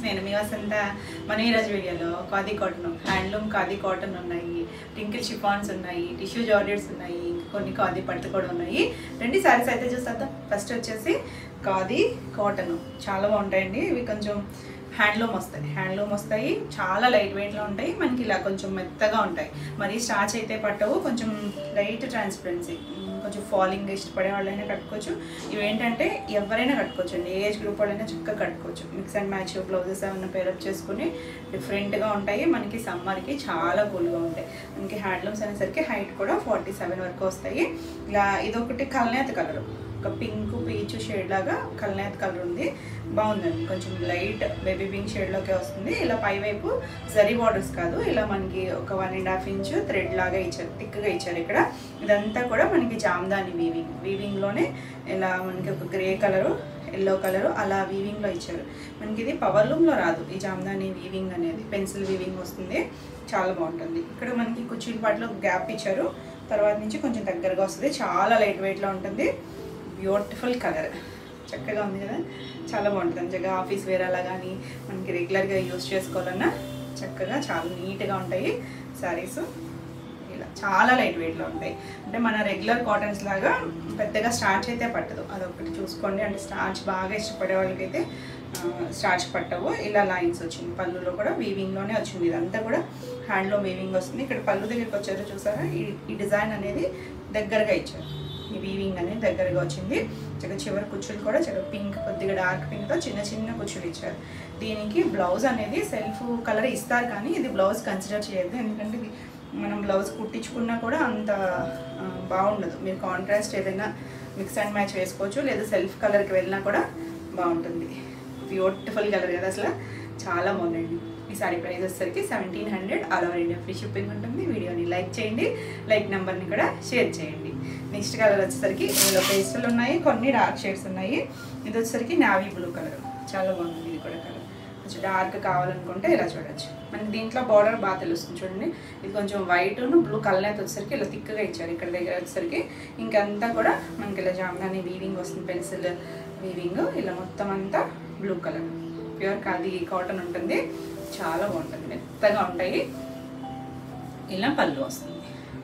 నేను మీ వసంత. మన ఈరోజు వీడియోలో khadi cotton, handloom khadi cotton ఉన్నాయి, టింకిల్ షిఫాన్స్ ఉన్నాయి, టిష్యూ జార్జెట్స్ ఉన్నాయి, కొన్ని ఖాదీ పట్టు కూడా ఉన్నాయి. రెండు సారీస్ అయితే చూసేద్దాం. ఫస్ట్ వచ్చేసి ఖాదీ కాటన్ చాలా బాగుంటాయండి. ఇవి కొంచెం హ్యాండ్లూమ్ వస్తాయి, చాలా లైట్ వెయిట్లో ఉంటాయి. మనకి ఇలా కొంచెం మెత్తగా ఉంటాయి, మరి స్టార్చ్ అయితే పట్టవు. కొంచెం లైట్ ట్రాన్స్పరెన్సీ, కొంచెం ఫాలింగ్ ఇష్టపడే వాళ్ళైనా కట్టుకోవచ్చు. ఇవేంటంటే ఎవరైనా కట్టుకోవచ్చు అండి, ఏ ఏజ్ గ్రూప్ వాళ్ళైనా చక్కగా కట్టుకోవచ్చు. మిక్స్ అండ్ మ్యాచ్ బ్లౌజెస్ ఏమైనా పేరప్ చేసుకుని డిఫరెంట్గా ఉంటాయి. మనకి సమ్మర్కి చాలా కూల్గా ఉంటాయి. మనకి హ్యాండ్లూమ్స్ అనేసరికి హైట్ కూడా 47 వరకు వస్తాయి. ఇలా ఇదొకటి కల్నేత కలర్, ఒక పింక్ పీచ్ షేడ్ లాగా కల్నేత కలర్ ఉంది, బాగుందండి. కొంచెం లైట్ బేబీ పింక్ షేడ్లోకే వస్తుంది. ఇలా పైవైపు జరీ బార్డర్స్ కాదు, ఇలా మనకి ఒక 1.5 ఇంచ్ థ్రెడ్ లాగా ఇచ్చారు, థిక్గా ఇచ్చారు. ఇక్కడ ఇదంతా కూడా మనకి జామ్దాని వీవింగ్లోనే ఇలా మనకి ఒక గ్రే కలరు, ఎల్లో కలరు అలా వీవింగ్లో ఇచ్చారు. మనకి ఇది పవర్ లూమ్లో రాదు, ఈ జామ్దాని వీవింగ్ అనేది పెన్సిల్ వీవింగ్ వస్తుంది, చాలా బాగుంటుంది. ఇక్కడ మనకి కుర్చీల పాటలో గ్యాప్ ఇచ్చారు, తర్వాత నుంచి కొంచెం దగ్గరగా వస్తుంది. చాలా లైట్ వెయిట్లో ఉంటుంది, బ్యూటిఫుల్ కలర్, చక్కగా ఉంది కదా, చాలా బాగుంటుంది. చక్కగా ఆఫీస్ వేర్ అలా కానీ మనకి రెగ్యులర్గా యూజ్ చేసుకోవాలన్నా చక్కగా చాలా నీట్గా ఉంటాయి శారీస్. ఇలా చాలా లైట్ వెయిట్లో ఉంటాయి. అంటే మన రెగ్యులర్ కాటన్స్ లాగా పెద్దగా స్టార్చ్ అయితే పట్టదు, అదొకటి చూసుకోండి. అంటే స్టార్చ్ బాగా ఇష్టపడే వాళ్ళకైతే స్టార్చ్ పట్టవు. ఇలా లైన్స్ వచ్చింది, పళ్ళులో కూడా వీవింగ్లోనే వచ్చింది. ఇదంతా కూడా హ్యాండ్లో వీవింగ్ వస్తుంది. ఇక్కడ పళ్ళు దగ్గరికి వచ్చారో చూసారా, ఈ డిజైన్ అనేది దగ్గరగా ఇచ్చారు, ఈ వీవింగ్ అనేది దగ్గరగా వచ్చింది. చక్కగా చివరి కుచ్చులు కూడా చక్కగా పింక్, కొద్దిగా డార్క్ పింక్తో చిన్న చిన్న కుచ్చులు ఇచ్చారు. దీనికి బ్లౌజ్ అనేది సెల్ఫ్ కలర్ ఇస్తారు, కానీ ఇది బ్లౌజ్ కన్సిడర్ చేయొద్దు. ఎందుకంటే ఇది మనం బ్లౌజ్ కుట్టించుకున్నా కూడా అంత బాగుండదు. మీరు కాంట్రాస్ట్ ఏదైనా మిక్స్ అండ్ మ్యాచ్ వేసుకోవచ్చు, లేదా సెల్ఫ్ కలర్కి వెళ్ళినా కూడా బాగుంటుంది. బ్యూటిఫుల్ కలర్ కదా, అసలు చాలా బాగుందండి. ఈ సారీ ప్రైస్ వచ్చేసరికి 1700, all over India free shipping ఉంటుంది. వీడియోని లైక్ చేయండి, లైక్ నెంబర్ని కూడా షేర్ చేయండి. నెక్స్ట్ కలర్ వచ్చేసరికి ఇందులో పేస్టల్ ఉన్నాయి, కొన్ని డార్క్ షేడ్స్ ఉన్నాయి. ఇది వచ్చేసరికి నావీ బ్లూ కలర్, చాలా బాగుంది. ఇది కూడా కలర్ కొంచెం డార్క్ కావాలనుకుంటే ఇలా చూడొచ్చు. మనకి దీంట్లో బార్డర్ బాగా తెలుస్తుంది చూడండి. ఇది కొంచెం వైట్ను బ్లూ కలర్ అయితే వచ్చేసరికి ఇలా థిక్గా ఇచ్చారు. ఇక్కడ దగ్గర వచ్చేసరికి ఇంకంతా కూడా మనకి ఇలా జామ్దాని వీవింగ్ వస్తుంది, పెన్సిల్ వీవింగ్. ఇలా మొత్తం అంతా blue colour, pure khadi cotton ఉంటుంది, చాలా బాగుంటుంది, మెత్తగా ఉంటాయి. ఇలా పళ్ళు వస్తుంది,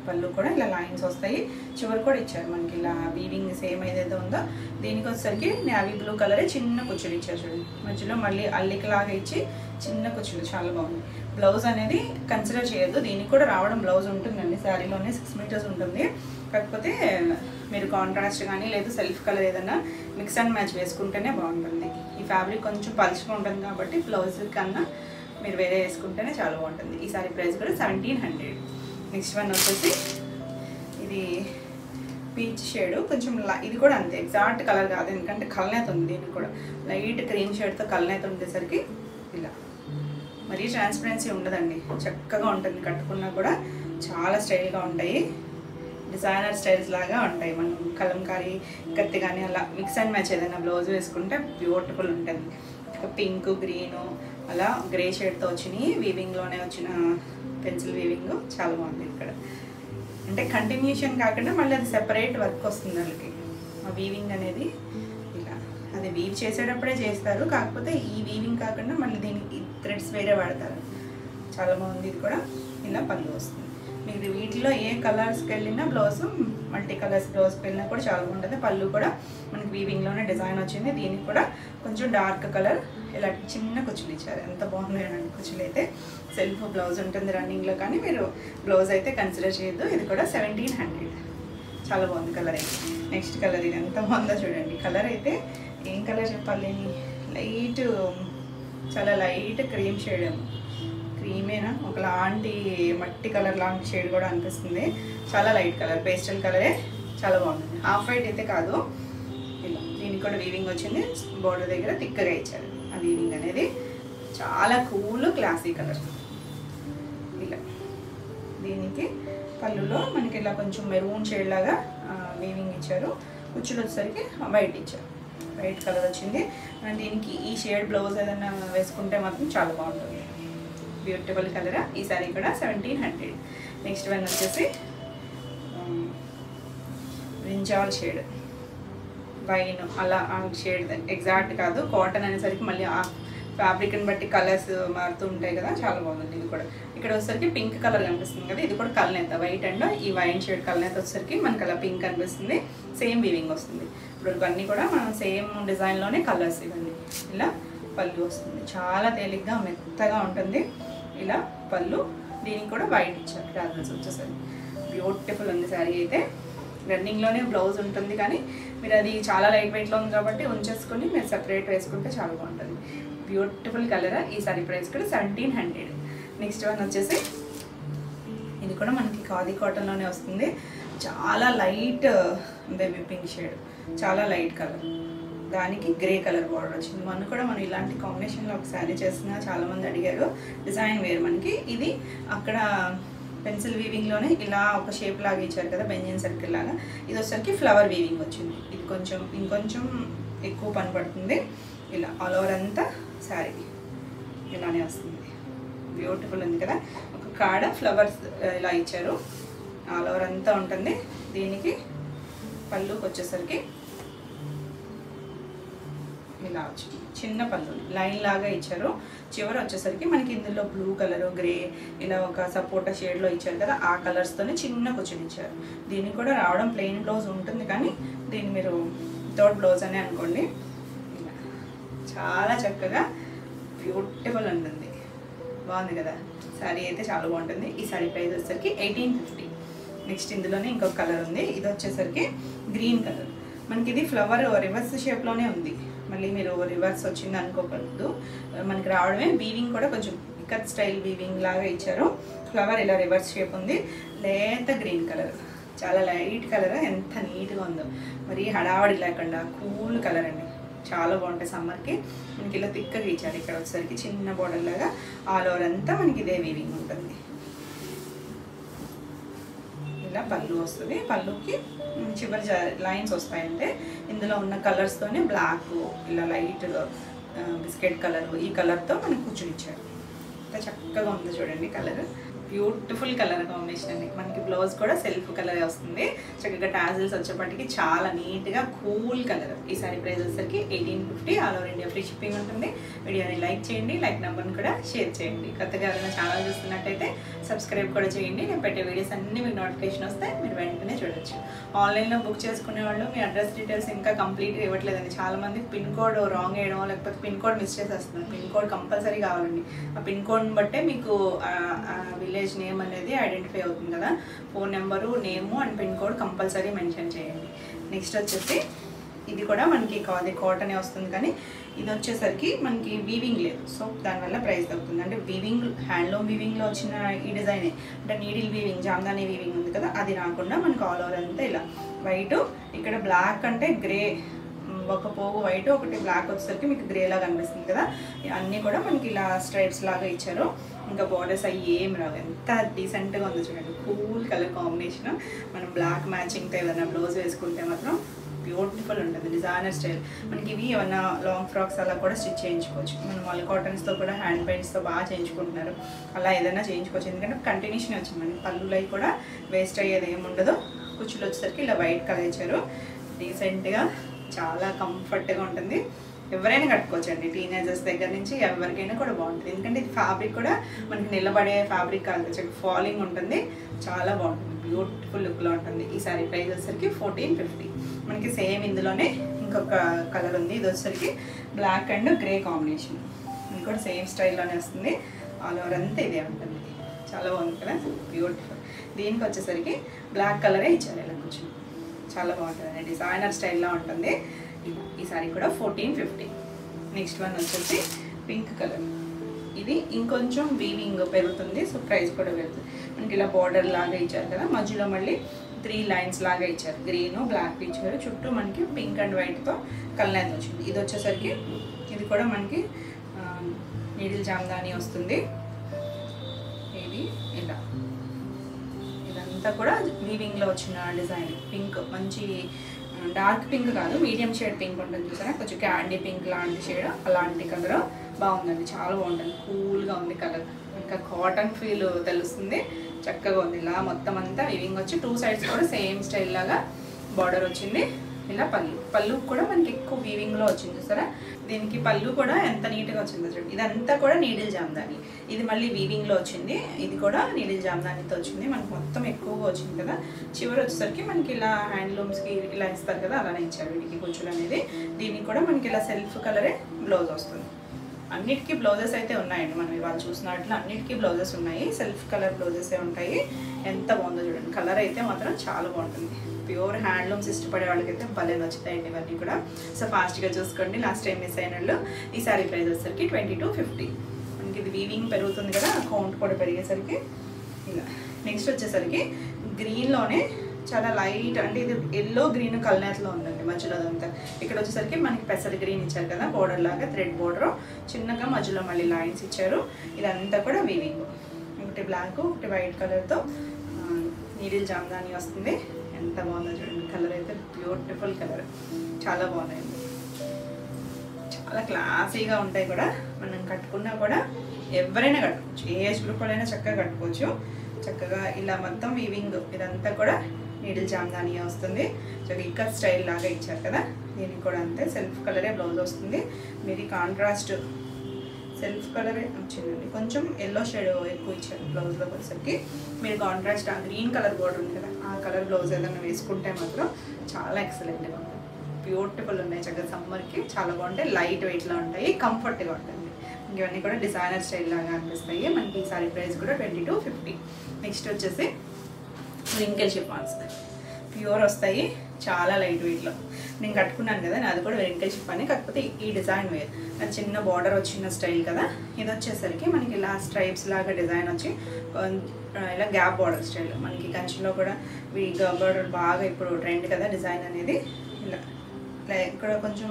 పళ్ళు కూడా ఇలా లైన్స్ వస్తాయి, చివరి కూడా ఇచ్చారు మనకి ఇలా వీవింగ్ సేమ్ ఏదైతే ఉందో. దీనికి వచ్చేసరికి నావీ బ్లూ కలరే చిన్న కుచ్చులు ఇచ్చారు చూడండి, మధ్యలో మళ్ళీ అల్లికలాగా ఇచ్చి చిన్న కుచ్చులు, చాలా బాగుంది. బ్లౌజ్ అనేది కన్సిడర్ చేయొద్దు, దీనికి కూడా రావడం బ్లౌజ్ ఉంటుందండి. శారీలోనే 6 మీటర్స్ ఉంటుంది. కాకపోతే మీరు కాంట్రాస్ట్ కానీ లేదు సెల్ఫ్ కలర్ ఏదైనా మిక్స్ అండ్ మ్యాచ్ వేసుకుంటేనే బాగుంటుంది. ఈ ఫ్యాబ్రిక్ కొంచెం పలుచగా ఉంటుంది కాబట్టి బ్లౌజ్ కన్నా మీరు వేరే వేసుకుంటేనే చాలా బాగుంటుంది. ఈ సారీ ప్రైస్ కూడా 1700. నెక్స్ట్ వన్ వచ్చేసి ఇది పీచ్ షేడు, కొంచెం ఇది కూడా అంతే, ఎగ్జాక్ట్ కలర్ కాదు, ఎందుకంటే కల్నేత ఉంది. దీనికి కూడా లైట్ క్రీమ్ షేడ్తో కల్నేత ఉండేసరికి ఇలా మరీ ట్రాన్స్పరెన్సీ ఉండదండి, చక్కగా ఉంటుంది. కట్టుకున్నా కూడా చాలా స్టైల్గా ఉంటాయి, డిజైనర్ స్టైల్స్ లాగా ఉంటాయి. మనం కలంకారీ కత్తి కానీ అలా మిక్స్ అండ్ మ్యాచ్ ఏదైనా బ్లౌజ్ వేసుకుంటే బ్యూటిఫుల్ ఉంటుంది. పింక్ గ్రీను అలా గ్రే షేడ్తో వచ్చినాయి, వీవింగ్లోనే వచ్చిన పెన్సిల్ వీవింగ్, చాలా బాగుంది. ఇక్కడ అంటే కంటిన్యూషన్ కాకుండా మళ్ళీ అది సెపరేట్ వర్క్ వస్తుంది వాళ్ళకి. ఆ వీవింగ్ అనేది ఇలా అది వీవ్ చేసేటప్పుడే చేస్తారు, కాకపోతే ఈ వీవింగ్ కాకుండా మళ్ళీ దీనికి థ్రెడ్స్ వేరే వాడతారు, చాలా బాగుంది. ఇది కూడా ఇలా పళ్ళు వస్తుంది. మీరు వీటిలో ఏ కలర్స్కి వెళ్ళినా బ్లౌజ్, మల్టీ కలర్స్ బ్లౌజ్కి వెళ్ళినా కూడా చాలా బాగుంటుంది. పళ్ళు కూడా మనకి వీవింగ్లోనే డిజైన్ వచ్చింది. దీనికి కూడా కొంచెం డార్క్ కలర్ ఇలా చిన్న కుచ్చులు ఇచ్చారు, ఎంత బాగున్నాయి అండి కుచ్చులు అయితే. సెల్ఫ్ బ్లౌజ్ ఉంటుంది రన్నింగ్లో, కానీ మీరు బ్లౌజ్ అయితే కన్సిడర్ చేయొద్దు. ఇది కూడా 1700, చాలా బాగుంది కలర్ అయితే. నెక్స్ట్ కలర్ ఇది ఎంత బాగుందో చూడండి. కలర్ అయితే ఏం కలర్ చెప్పాలి, లైట్, చాలా లైట్ క్రీమ్ షేడ్, క్రీమేనా ఒకలాంటి మట్టి కలర్ లాంటి షేడ్ కూడా అనిపిస్తుంది. చాలా లైట్ కలర్, పేస్టల్ కలరే, చాలా బాగుంది. హాఫ్ వైట్ అయితే కాదు. ఇలా దీనికి కూడా వీవింగ్ వచ్చింది, బోర్డర్ దగ్గర థిక్గా ఇచ్చారు. ఆ వీవింగ్ అనేది చాలా కూల్ క్లాసీ కలర్. ఇలా దీనికి పళ్ళులో మనకి ఇలా కొంచెం మెరూన్ షేడ్ లాగా వీవింగ్ ఇచ్చారు. కుచ్చులు వచ్చేసరికి వైట్ ఇచ్చారు, వైట్ కలర్ వచ్చింది. దీనికి ఈ షేడ్ బ్లౌజ్ ఏదైనా వేసుకుంటే మాత్రం చాలా బాగుంటుంది, బ్యూటిఫుల్ కలర్. ఈ సారీ కూడా 1700. నెక్స్ట్ వన్ వచ్చేసి బ్రింజాల్ షేడ్, వైన్ అలా షేడ్ ఎగ్జాక్ట్ కాదు, కాటన్ అనేసరికి మళ్ళీ ఫ్యాబ్రిక్ని బట్టి కలర్స్ మారుతూ ఉంటాయి కదా, చాలా బాగుంది. ఇది కూడా ఇక్కడ వచ్చేసరికి పింక్ కలర్ కనిపిస్తుంది కదా, ఇది కూడా కలనేత వైట్ అండ్ ఈ వైన్ షేడ్ కలనేత వచ్చేసరికి మనకి అలా పింక్ కనిపిస్తుంది. సేమ్ వీవింగ్ వస్తుంది. ఇప్పుడు ఇవన్నీ కూడా మనం సేమ్ డిజైన్లోనే కలర్స్ ఇవన్నీ. ఇలా పళ్ళు వస్తుంది, చాలా తేలిగ్గా మెత్తగా ఉంటుంది. ఇలా పళ్ళు, దీనికి కూడా వైట్ ఇచ్చారు ట్రావెల్స్ వచ్చేసరికి. బ్యూటిఫుల్ ఉంది శారీ అయితే. రన్నింగ్లోనే బ్లౌజ్ ఉంటుంది కానీ మీరు అది చాలా లైట్ వెయిట్లో ఉంది కాబట్టి ఉంచేసుకొని మీరు సెపరేట్ వేసుకుంటే చాలా బాగుంటుంది. Beautiful colour. ఈ సారీ ప్రైస్ కూడా 1700. నెక్స్ట్ వన్ వచ్చేసి ఇది కూడా మనకి ఖాదీ కాటన్లోనే వస్తుంది. చాలా లైట్ బేబీ పింక్ షేడ్, చాలా లైట్ కలర్, దానికి గ్రే కలర్ బార్డర్ వచ్చింది. మనం కూడా మనం ఇలాంటి కాంబినేషన్లో ఒక శారీ చేసిన చాలామంది అడిగారు. డిజైన్ వేరు మనకి. ఇది అక్కడ పెన్సిల్ వీవింగ్లోనే ఇలా ఒక షేప్ లాగా ఇచ్చారు కదా, బెంజిన్ సర్కిల్ లాగా. ఇది వచ్చేసరికి ఫ్లవర్ వీవింగ్ వచ్చింది. ఇది కొంచెం ఇంకొంచెం ఎక్కువ పని పడుతుంది. ఇలా ఆల్ ఓవర్ అంతా శారీ ఇలానే వస్తుంది. బ్యూటిఫుల్ ఉంది కదా. ఒక కాడ ఫ్లవర్స్ ఇలా ఇచ్చారు, ఆల్ ఓవర్ అంతా ఉంటుంది. దీనికి పళ్ళుకి వచ్చేసరికి ఇలా వచ్చింది, చిన్న పళ్ళు లైన్ లాగా ఇచ్చారు. చివరి వచ్చేసరికి మనకి ఇందులో బ్లూ కలర్, గ్రే, ఇలా ఒక సపోటా షేడ్లో ఇచ్చారు కదా, ఆ కలర్స్తోనే చిన్న కూర్చొని ఇచ్చారు. దీనికి కూడా రావడం ప్లెయిన్ బ్లౌజ్ ఉంటుంది కానీ దీన్ని మీరు వితౌట్ బ్లౌజ్ అనే అనుకోండి. ఇలా చాలా చక్కగా బ్యూటిఫుల్ ఉంటుంది. బాగుంది కదా శారీ అయితే, చాలా బాగుంటుంది. ఈ శారీ ప్రైస్ వచ్చేసరికి 1850. నెక్స్ట్ ఇందులోనే ఇంకొక కలర్ ఉంది. ఇది వచ్చేసరికి గ్రీన్ కలర్. మనకి ఇది ఫ్లవర్ రివర్స్ షేప్లోనే ఉంది. మళ్ళీ మీరు రివర్స్ వచ్చింది అనుకోకూడదు. మనకి రావడమే వీవింగ్ కూడా కొంచెం ఇకత్ స్టైల్ వీవింగ్ లాగా ఇచ్చారు. ఫ్లవర్ ఇలా రివర్స్ షేప్ ఉంది. లేత గ్రీన్ కలర్, చాలా లైట్ కలర్. ఎంత నీట్గా ఉందో, మరి హడావడి లేకుండా కూల్ కలర్ అండి. చాలా బాగుంటాయి సమ్మర్కి. మనకి ఇలా తిక్కగా ఇచ్చారు. ఇక్కడ వచ్చేసరికి చిన్న బోర్డర్ లాగా ఆల్ ఓవర్ అంతా మనకి ఇదే వీవింగ్ ఉంటుంది. ఇలా పళ్ళు వస్తుంది. పళ్ళుకి చివరి లైన్స్ వస్తాయంటే ఇందులో ఉన్న కలర్స్తోనే బ్లాక్, ఇలా లైట్ బిస్కెట్ కలర్, ఈ కలర్తో మనకి కూర్చుని ఇచ్చారు. ఎంత చక్కగా ఉంది చూడండి కలర్. బ్యూటిఫుల్ కలర్ కాంబినేషన్ అండి. మనకి బ్లౌజ్ కూడా సెల్ఫ్ కలర్ వస్తుంది. చక్కగా టాజిల్స్ వచ్చేప్పటికి చాలా నీట్గా కూల్ కలర్. ఈ సారీ ప్రైస్ వచ్చేసరికి 1850. All over India free shipping ఉంటుంది. వీడియోని లైక్ చేయండి, లైక్ నెంబర్ని కూడా షేర్ చేయండి. కొత్తగా ఎవరైనా ఛానల్ చూస్తున్నట్టయితే సబ్స్క్రైబ్ కూడా చేయండి. నేను పెట్టే వీడియోస్ అన్నీ మీకు నోటిఫికేషన్ వస్తాయి, మీరు వెంటనే చూడొచ్చు. ఆన్లైన్లో బుక్ చేసుకునే వాళ్ళు మీ అడ్రస్ డీటెయిల్స్ ఇంకా కంప్లీట్గా ఇవ్వట్లేదండి. చాలామంది పిన్ కోడ్ రాంగ్ వేయడం, లేకపోతే పిన్ కోడ్ మిస్ చేసేస్తున్నారు. పిన్ కోడ్ కంపల్సరీ కావాలండి. ఆ పిన్ కోడ్ని బట్టే మీకు విలేజ్ నేమ్ అనేది ఐడెంటిఫై అవుతుంది కదా. Phone number, name and pin code compulsory mention చేయండి. నెక్స్ట్ వచ్చేసి ఇది కూడా మనకి కాటనే వస్తుంది కానీ ఇది వచ్చేసరికి మనకి వీవింగ్ లేదు. సో దానివల్ల ప్రైస్ తగ్గుతుంది. అంటే వీవింగ్ హ్యాండ్లూమ్ వీవింగ్లో వచ్చిన ఈ డిజైనే, అంటే నీడిల్ వీవింగ్, జామ్దానీ వీవింగ్ ఉంది కదా, అది రాకుండా మనకి ఆల్ ఓవర్ అంతా ఇలా వైట్, ఇక్కడ బ్లాక్ అంటే గ్రే, ఒక పోగు వైట్ ఒకటి బ్లాక్ వచ్చేసరికి మీకు గ్రేలా కనిపిస్తుంది కదా. అన్నీ కూడా మనకి ఇలా స్ట్రైప్స్ లాగా ఇచ్చారు. ఇంకా బార్డర్స్ అవి ఏం రావు. ఎంత డీసెంట్గా ఉందో చూడండి. Cool colour combination. మనం బ్లాక్ మ్యాచింగ్తో ఏదైనా బ్లౌజ్ వేసుకుంటే మాత్రం బ్యూటిఫుల్ ఉంటుంది. Designer style. మనకి ఇవి ఏమన్నా లాంగ్ ఫ్రాక్స్ అలా కూడా స్టిచ్ చేయించుకోవచ్చు. మనం మల్ కాటన్స్తో కూడా హ్యాండ్ పెయింట్స్తో బాగా చేయించుకుంటున్నారు. అలా ఏదైనా చేయించుకోవచ్చు. ఎందుకంటే కంటిన్యూషన్ వచ్చింది. మనకి పళ్ళులో కూడా వేస్ట్ అయ్యేది ఏముండదు. కుచ్చులు వచ్చేసరికి ఇలా వైట్ కలర్ ఇచ్చారు. డీసెంట్గా చాలా కంఫర్ట్గా ఉంటుంది. ఎవరైనా కట్టుకోవచ్చండి. టీనేజర్స్ దగ్గర నుంచి ఎవరికైనా కూడా బాగుంటుంది. ఎందుకంటే ఇది ఫ్యాబ్రిక్ కూడా మనకి నిలబడే ఫ్యాబ్రిక్ కాదు, ఫాలింగ్ ఉంటుంది. చాలా బాగుంటుంది. బ్యూటిఫుల్ లుక్లో ఉంటుంది. ఈ సారీ ప్రైస్ వచ్చేసరికి 1450. మనకి సేమ్ ఇందులోనే ఇంకొక కలర్ ఉంది. ఇది వచ్చేసరికి బ్లాక్ అండ్ గ్రే కాంబినేషన్. ఇది కూడా సేమ్ స్టైల్లోనే వస్తుంది. ఆల్ ఓవర్ అంతా ఇదే ఉంటుంది. చాలా బాగుంది కదా, బ్యూటిఫుల్. దీనికి వచ్చేసరికి బ్లాక్ కలరే ఇచ్చారు. ఇలా కొంచెం చాలా బాగుంటుంది. డిజైనర్ స్టైల్లో ఉంటుంది. ఈ సారీ కూడా 1450. నెక్స్ట్ వన్ వచ్చేసి పింక్ కలర్. ఇది ఇంకొంచెం వీవింగ్ పెరుగుతుంది. సో ప్రైస్ కూడా పెరుగుతుంది. మనకి ఇలా బార్డర్ లాగా ఇచ్చారు కదా, మధ్యలో మళ్ళీ 3 లైన్స్ లాగా ఇచ్చారు. గ్రీను బ్లాక్ ఇచ్చారు. చుట్టూ మనకి పింక్ అండ్ వైట్తో కలర్ వచ్చింది. ఇది వచ్చేసరికి ఇది కూడా మనకి నీడిల్ జామ్దానీ వస్తుంది. ఇది ఇలా ఇదంతా కూడా వీవింగ్లో వచ్చిన డిజైన్. పింక్ మంచి డార్క్ పింక్ కాదు, మీడియం షేడ్ పింక్ ఉంటుంది చూసారా, కొంచెం క్యాండీ పింక్ లాంటి షేడ్, అలాంటి కలర్ బాగుందండి. చాలా బాగుంటుంది. కూల్గా ఉంది కలర్. ఇంకా కాటన్ ఫీల్ తెలుస్తుంది. చక్కగా ఉంది. ఇలా మొత్తం అంతా వీవింగ్ వచ్చి 2 సైడ్స్ కూడా సేమ్ స్టైల్ లాగా బార్డర్ వచ్చింది. ఇలా పళ్ళు కూడా మనకి ఎక్కువ వీవింగ్లో వచ్చింది చూసారా. దీనికి పళ్ళు కూడా ఎంత నీట్గా వచ్చిందో చూడండి. ఇదంతా కూడా నీడిల్ జామ్దాని, ఇది మళ్ళీ వీవింగ్లో వచ్చింది, ఇది కూడా నీడిల్ జామ్దానితో వచ్చింది. మనకు మొత్తం ఎక్కువగా వచ్చింది కదా. చివరి వచ్చేసరికి మనకి ఇలా హ్యాండ్లూమ్స్కి ఇలా ఇస్తారు కదా, అలానే ఇచ్చారు వీటికి కుచ్చులు అనేది. దీనికి కూడా మనకి ఇలా సెల్ఫ్ కలరే బ్లౌజ్ వస్తుంది. అన్నిటికీ బ్లౌజెస్ అయితే ఉన్నాయండి, మనం ఇవాళ చూసినట్లు అన్నిటికీ బ్లౌజెస్ ఉన్నాయి, సెల్ఫ్ కలర్ బ్లౌజెసే ఉంటాయి. ఎంత బాగుందో చూడండి, కలర్ అయితే మాత్రం చాలా బాగుంటుంది. ప్యూర్ హ్యాండ్లూమ్స్ ఇష్టపడే వాళ్ళకైతే భలే నచ్చుతాయండి ఇవన్నీ కూడా. సో ఫాస్ట్గా చూసుకోండి, లాస్ట్ టైం మిస్ అయిన వాళ్ళు. ఈ సారీ ప్రైస్ వచ్చేసరికి 2250. మనకి ఇది వీవింగ్ పెరుగుతుంది కదా, కౌంట్ కూడా పెరిగేసరికి ఇలా. నెక్స్ట్ వచ్చేసరికి గ్రీన్లోనే చాలా లైట్, అంటే ఇది ఎల్లో గ్రీన్ కల్నేతలో ఉందండి మధ్యలో అదంతా. ఇక్కడ వచ్చేసరికి మనకి పెసర గ్రీన్ ఇచ్చారు కదా, బోర్డర్ లాగా థ్రెడ్ బోర్డర్, చిన్నగా మధ్యలో మళ్ళీ లైన్స్ ఇచ్చారు. ఇదంతా కూడా వీవింగ్, ఒకటి బ్లాక్ ఒకటి వైట్ కలర్తో నీడిల్ జామ్దాని వస్తుంది. ఎంత బాగుందో చూడండి, కలర్ అయితే బ్యూటిఫుల్ కలర్, చాలా బాగున్నాయండి. చాలా క్లాసీగా ఉంటాయి కూడా, మనం కట్టుకున్నా కూడా ఎవరైనా కట్టుకోవచ్చు, ఏ ఏజ్ గ్రూప్ వాళ్ళైనా చక్కగా కట్టుకోవచ్చు. చక్కగా ఇలా మొత్తం వీవింగ్, ఇదంతా కూడా నీడిల్ జామ్దాని వస్తుంది. చక్కగా ఇక్కడ స్టైల్ లాగా ఇచ్చారు కదా, దీనికి కూడా అంతే సెల్ఫ్ కలరే బ్లౌజ్ వస్తుంది. మీది కాంట్రాస్ట్ సెల్ఫ్ కలరే వచ్చిందండి, కొంచెం ఎల్లో షేడ్ ఎక్కువ ఇచ్చారు బ్లౌజ్లో వచ్చేసరికి. మీరు కాంట్రాస్ట్ ఆ గ్రీన్ కలర్ బోర్డర్ ఉంది కదా, ఆ కలర్ బ్లౌజ్ ఏదైనా వేసుకుంటే మాత్రం చాలా ఎక్సలెంట్గా ఉంటుంది. బ్యూటిఫుల్ ఉన్నాయి, చక్కగా సమ్మర్కి చాలా బాగుంటాయి, లైట్ వెయిట్లో ఉంటాయి, కంఫర్ట్గా ఉంటుంది. ఇవన్నీ కూడా డిజైనర్ స్టైల్ లాగా అనిపిస్తాయి. మనకి ఈ సారీ ప్రైస్ కూడా 2250. నెక్స్ట్ వచ్చేసి రింకెల్ షిఫాన్స్, ప్యూర్ వస్తాయి, చాలా లైట్ వెయిట్లో. నేను కట్టుకున్నాను కదా, నాది కూడా రింకెల్ షిఫాన్, కాకపోతే ఈ డిజైన్ వేర్, అది చిన్న బార్డర్ వచ్చిన స్టైల్ కదా. ఇది వచ్చేసరికి మనకి ఇలా స్ట్రైప్స్ లాగా డిజైన్ వచ్చి ఇలా గ్యాప్ బార్డర్ స్టైల్. మనకి కంచిలో కూడా ఈ బార్డర్ బాగా ఇప్పుడు ట్రెండ్ కదా డిజైన్ అనేది. ఇలా ఇక్కడ కొంచెం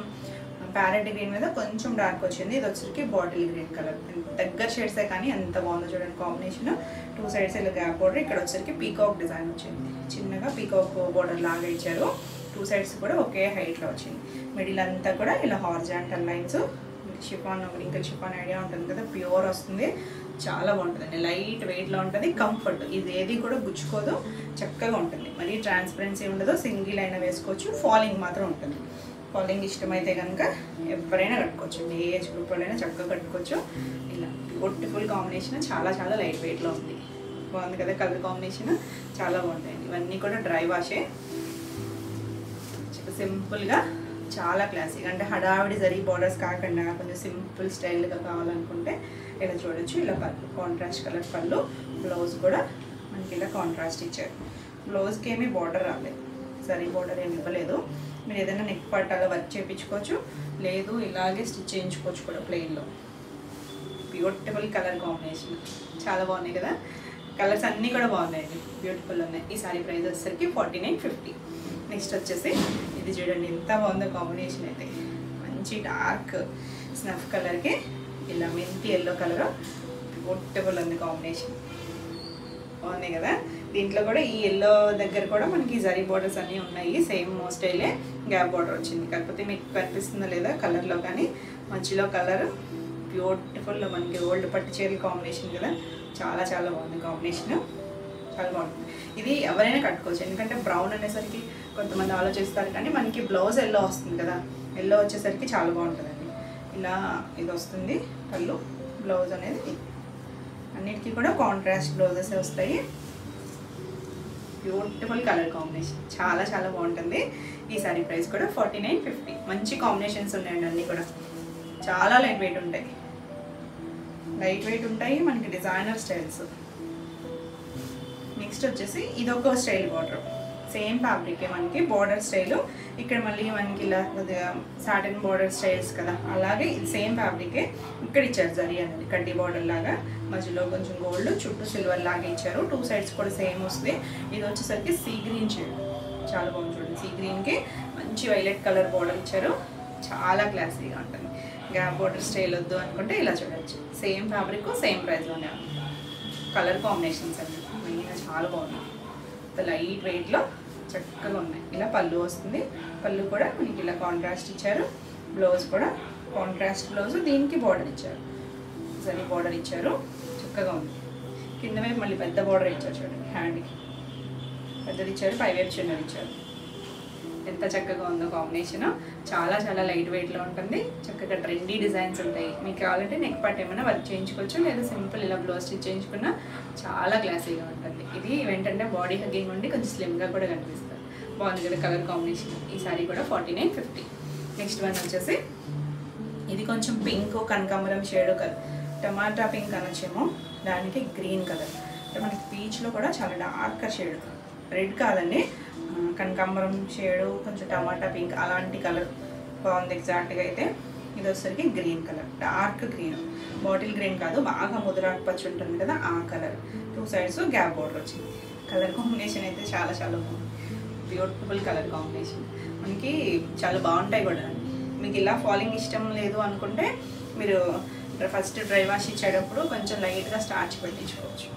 ప్యారెట్ గ్రీన్ మీద కొంచెం డార్క్ వచ్చింది, ఇది వచ్చేసరికి బాటిల్ గ్రీన్ కలర్. దగ్గర షేడ్సే కానీ ఎంత బాగుందో చూడండి కాంబినేషన్. 2 సైడ్స్ ఇలా గ్యాప్ బార్డర్, ఇక్కడ వచ్చేసరికి పీకాక్ డిజైన్ వచ్చింది, చిన్నగా పీకాక్ బార్డర్ లాగా ఇచ్చారు. 2 సైడ్స్ కూడా ఒకే హైట్లో వచ్చింది. మిడిల్ అంతా కూడా ఇలా horizontal lines. Chiffon, wrinkle chiffon idea ఉంటుంది కదా, ప్యూర్ వస్తుంది, చాలా బాగుంటుందండి, లైట్ వెయిట్లో ఉంటుంది, కంఫర్ట్. ఇది ఏది కూడా గుచ్చుకోదు, చక్కగా ఉంటుంది, మరీ ట్రాన్స్పరెన్సీ ఉండదు, సింగిల్ అయినా వేసుకోవచ్చు. ఫాలింగ్ మాత్రం ఉంటుంది. ఫాలింగ్ ఇష్టమైతే కనుక ఎవరైనా కట్టుకోవచ్చు, ఏ ఏజ్ గ్రూప్ వాళ్ళైనా చక్కగా కట్టుకోవచ్చు. ఇలా బ్యూటిఫుల్ కాంబినేషన్, చాలా చాలా లైట్ వెయిట్లో ఉంది, బాగుంది కదా కలర్ కాంబినేషన్, చాలా బాగుంటాయండి. ఇవన్నీ కూడా డ్రై వాషే, సింపుల్గా చాలా క్లాసిక్, అంటే హడావిడి జరీ బార్డర్స్ కాకుండా కొంచెం సింపుల్ స్టైల్గా కావాలనుకుంటే ఇలా చూడొచ్చు. ఇలా పళ్ళు కాంట్రాస్ట్ కలర్ పళ్ళు, బ్లౌజ్ కూడా మనకి ఇలా కాంట్రాస్ట్ ఇచ్చారు. బ్లౌజ్కి ఏమీ బార్డర్ రాలేదు, జరీ బార్డర్ ఏమి ఇవ్వలేదు. మీరు ఏదైనా నెక్ పార్ట్ అలా వర్క్ చేయించుకోవచ్చు, లేదు ఇలాగే స్టిచ్ చేయించుకోవచ్చు కూడా ప్లెయిన్లో. బ్యూటిఫుల్ కలర్ కాంబినేషన్, చాలా బాగున్నాయి కదా, కలర్స్ అన్నీ కూడా బాగున్నాయండి, బ్యూటిఫుల్ ఉన్నాయి. ఈ సారీ ప్రైస్ వచ్చేసరికి 4950. నెక్స్ట్ వచ్చేసి ఇది చూడండి ఎంత బాగుందో కాంబినేషన్ అయితే, మంచి డార్క్ స్నఫ్ కలర్కి ఇలా మెంతి ఎల్లో కలర్, బ్యూటిఫుల్ ఉంది కాంబినేషన్, బాగున్నాయి కదా. దీంట్లో కూడా ఈ ఎల్లో దగ్గర కూడా మనకి జరీ బార్డర్స్ అన్నీ ఉన్నాయి, సేమ్ స్టైలే, గ్యాప్ బార్డర్ వచ్చింది. కాకపోతే మీకు కనిపిస్తుందో లేదా కలర్లో కానీ, మధ్యలో కలర్ బ్యూటిఫుల్, మనకి ఓల్డ్ పట్టు చీరల కాంబినేషన్ కదా, చాలా చాలా బాగుంది కాంబినేషన్, చాలా బాగుంటుంది. ఇది ఎవరైనా కట్టుకోవచ్చు, ఎందుకంటే బ్రౌన్ అనేసరికి కొంతమంది ఆలోచిస్తారు, కానీ మనకి బ్లౌజ్ ఎల్లో వస్తుంది కదా, ఎల్లో వచ్చేసరికి చాలా బాగుంటుందండి. ఇలా ఇది వస్తుంది పళ్ళు, బ్లౌజ్ అనేది అన్నిటికీ కూడా కాంట్రాస్ట్ బ్లౌజెస్ వస్తాయి. బ్యూటిఫుల్ కలర్ కాంబినేషన్, చాలా చాలా బాగుంటుంది. ఈ సారీ ప్రైస్ కూడా 4950. మంచి కాంబినేషన్స్ ఉన్నాయండి, అన్నీ కూడా చాలా లైట్ వెయిట్ ఉంటాయి, మనకి డిజైనర్ స్టైల్స్. నెక్స్ట్ వచ్చేసి ఇదొక స్టైల్ బార్డర్, సేమ్ ఫ్యాబ్రికే మనకి బార్డర్ స్టైలు. ఇక్కడ మళ్ళీ మనకి ఇలా సాటిన్ బార్డర్ స్టైల్స్ కదా, అలాగే ఇది సేమ్ ఫ్యాబ్రికే. ఇక్కడ ఇచ్చారు జరీ అనేది కడ్డీ బార్డర్ లాగా, మధ్యలో కొంచెం గోల్డ్, చుట్టూ సిల్వర్ లాగా ఇచ్చారు. 2 సైడ్స్ కూడా సేమ్ వస్తుంది. ఇది వచ్చేసరికి సీ గ్రీన్ షేడ్, చాలా బాగుంది చూడండి. సీ గ్రీన్కి మంచి వైలెట్ కలర్ బార్డర్ ఇచ్చారు, చాలా క్లాసీగా ఉంటుంది. గ్యాప్ బార్డర్ స్టైల్ వద్దు అనుకుంటే ఇలా చూడవచ్చు. సేమ్ ఫ్యాబ్రిక్, సేమ్ ప్రైస్లోనే ఉంది. కలర్ కాంబినేషన్స్ అన్ని మెయిన్గా చాలా బాగున్నాయి, లైట్ వెయిట్లో చక్కగా ఉన్నాయి. ఇలా పళ్ళు వస్తుంది, పళ్ళు కూడా మనకి ఇలా కాంట్రాస్ట్ ఇచ్చారు. బ్లౌజ్ కూడా కాంట్రాస్ట్ బ్లౌజ్, దీనికి బార్డర్ ఇచ్చారు, జరీ బార్డర్ ఇచ్చారు, చక్కగా ఉంది. కింద వైపు మళ్ళీ పెద్ద బార్డర్ ఇచ్చారు చూడండి, హ్యాండ్కి పెద్దది ఇచ్చారు, పై వైపు చిన్నది ఇచ్చారు. ఎంత చక్కగా ఉందో కాంబినేషన్. చాలా చాలా లైట్ వెయిట్లో ఉంటుంది. చక్కగా ట్రెండీ డిజైన్స్ ఉంటాయి. మీకు కావాలంటే నెక్ పార్ట్ ఏమైనా వర్క్ చేయించుకోవచ్చు, లేదా సింపుల్ ఇలా బ్లౌజ్ స్టిచ్ చేయించుకున్నా చాలా క్లాసీగా ఉంటుంది. ఇది ఏంటంటే బాడీ హగ్గింగ్ ఉండి కొంచెం స్లిమ్గా కూడా కనిపిస్తుంది. బాగుంది కదా కలర్ కాంబినేషన్. ఈ సారీ కూడా 4950. నెక్స్ట్ వన్ వచ్చేసి ఇది కొంచెం పింక్ కనకాంబరం షేడ్ కలర్, టమాటా పింక్ అనొచ్చేమో, దానికి గ్రీన్ కలర్. అంటే మనకి పీచ్లో కూడా చాలా డార్క్ షేడ్, రెడ్ కాదండి, కనకాంబరం షేడు కొంచెం టమాటా పింక్ అలాంటి కలర్ బాగుంది. ఎగ్జాక్ట్గా అయితే ఇది వచ్చేసరికి green colour, dark green, bottle green కాదు, బాగా ముదురాకు పచ్చి ఉంటుంది కదా ఆ కలర్. 2 సైడ్స్ గ్యాప్ బోర్డర్ వచ్చింది. కలర్ కాంబినేషన్ అయితే చాలా చాలా బాగుంది. బ్యూటిఫుల్ కలర్ కాంబినేషన్, మనకి చాలా బాగుంటాయి కూడా. మీకు ఇలా ఫాలింగ్ ఇష్టం లేదు అనుకుంటే మీరు ఫస్ట్ డ్రై వాష్ ఇచ్చేటప్పుడు కొంచెం లైట్గా స్టార్చ్ పెట్టించుకోవచ్చు,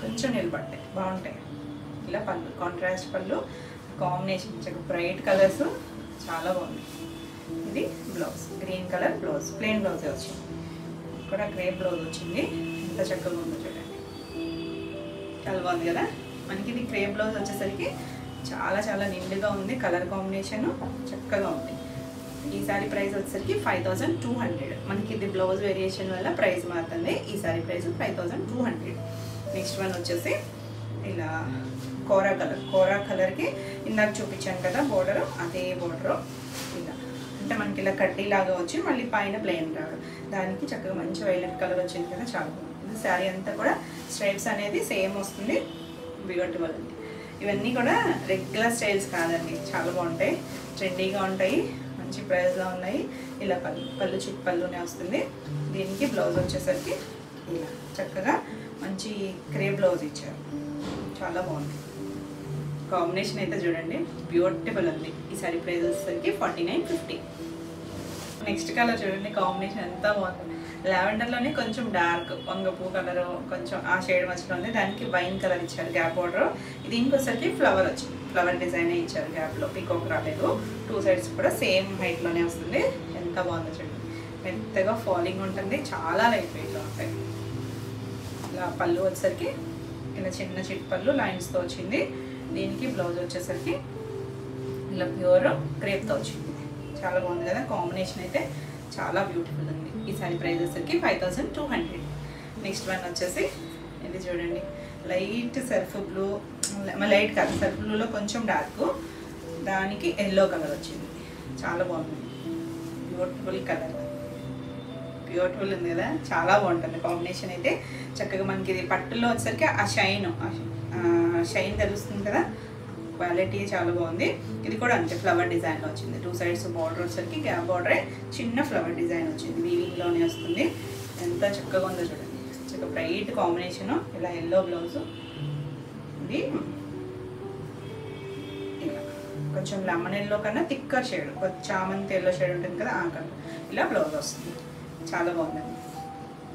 కొంచెం నిలబడతాయి, బాగుంటాయి. ఇలా పళ్ళు కాంట్రాస్ట్ పళ్ళు కాంబినేషన్, బ్రైట్ కలర్స్ చాలా బాగుంది. ఇది blouse green colour blouse, plain బ్లౌజే వచ్చింది. కూడా క్రేప్ బ్లౌజ్ వచ్చింది. ఎంత చక్కగా ఉందో చూడండి, చాలా బాగుంది కదా. మనకి ఇది క్రేప్ బ్లౌజ్ వచ్చేసరికి చాలా చాలా నిండుగా ఉంది. కలర్ కాంబినేషన్ చక్కగా ఉంది. ఈ సారీ ప్రైస్ వచ్చేసరికి 5200. మనకి ఇది బ్లౌజ్ వేరియేషన్ వల్ల ప్రైస్ మారుతుంది. ఈ సారీ ప్రైస్ 5200. నెక్స్ట్ వన్ వచ్చేసి ఇలా కోరా కలర్, కోరా కలర్కి ఇందాక చూపించాను కదా బోర్డర్, అదే బోర్డర్ ఇలా అంటే మనకి ఇలా కడ్డీ లాగా వచ్చి మళ్ళీ పైన ప్లెయిన్ రావడం, దానికి చక్కగా మంచి వైలెట్ కలర్ వచ్చింది కదా, చాలా బాగుంది. ఇది శారీ అంతా కూడా స్ట్రైప్స్ అనేది సేమ్ వస్తుంది, బ్యూటిఫుల్ ఉంది. ఇవన్నీ కూడా రెగ్యులర్ స్టైల్స్ కాదండి, చాలా బాగుంటాయి, ట్రెండీగా ఉంటాయి, మంచి ప్రైస్లో ఉన్నాయి. ఇలా పళ్ళు చిక్ పళ్ళునే వస్తుంది. దీనికి బ్లౌజ్ వచ్చేసరికి ఇలా చక్కగా మంచి క్రేప్ బ్లౌజ్ ఇచ్చారు, చాలా బాగుంది. కాంబినేషన్ అయితే చూడండి బ్యూటిఫుల్ ఉంది. ఈ సారీ ప్రైస్ వచ్చేసరికి 4950. నెక్స్ట్ కలర్ చూడండి, కాంబినేషన్ ఎంత బాగుంది. లావెండర్లోనే కొంచెం డార్క్ వంగపూ కలర్ కొంచెం ఆ షేడ్ మధ్యలో ఉంది, దానికి వైన్ కలర్ ఇచ్చారు గ్యాప్ బోర్డర్. ఇది ఇంకోసరికి ఫ్లవర్ వచ్చింది, ఫ్లవర్ డిజైన్ ఇచ్చారు గ్యాప్లో, పీకాక్ రాలేదు. 2 సైడ్స్ కూడా సేమ్ హైట్లోనే వస్తుంది. ఎంత బాగుందో చూడండి, మెత్తగా ఫాలింగ్ ఉంటుంది, చాలా లైట్ వెయిట్లో ఉంటాయి. ఇలా పళ్ళు వచ్చేసరికి ఇలా చిన్న చిట్ పళ్ళు లైన్స్తో వచ్చింది. దీనికి బ్లౌజ్ వచ్చేసరికి ఇలా ప్యూర్ క్రేప్తో వచ్చింది, చాలా బాగుంది కదా. కాంబినేషన్ అయితే చాలా బ్యూటిఫుల్ ఉంది. ఈ సారీ ప్రైస్ వచ్చేసరికి 5200. నెక్స్ట్ వన్ వచ్చేసి ఇది చూడండి, లైట్ సర్ఫ్ బ్లూ, లైట్ కాదు సర్ఫ్ బ్లూలో కొంచెం డార్క్, దానికి ఎల్లో కలర్ వచ్చింది, చాలా బాగుంది. బ్యూటిఫుల్ కలర్, బ్యూటిఫుల్ ఉంది కదా, చాలా బాగుంటుంది కాంబినేషన్ అయితే. చక్కగా మనకి ఇది పట్టులో వచ్చేసరికి ఆ షైన్ తెలుస్తుంది కదా, క్వాలిటీ చాలా బాగుంది. ఇది కూడా అంతే ఫ్లవర్ డిజైన్లో వచ్చింది. 2 సైడ్స్ బార్డర్ వచ్చేసరికి గ్యాప్ బార్డరే చిన్న ఫ్లవర్ డిజైన్ వచ్చింది, వీవింగ్లోనే వస్తుంది. ఎంత చక్కగా ఉందో చూడండి, చక్కగా బ్రైట్ కాంబినేషను. ఇలా ఎల్లో బ్లౌజు, ఇది ఇలా కొంచెం లెమన్ ఎల్లో కన్నా థిక్కర్ షేడ్, చామంతి ఎల్లో షేడ్ ఉంటుంది కదా ఆ కలర్, ఇలా బ్లౌజ్ వస్తుంది, చాలా బాగుందండి,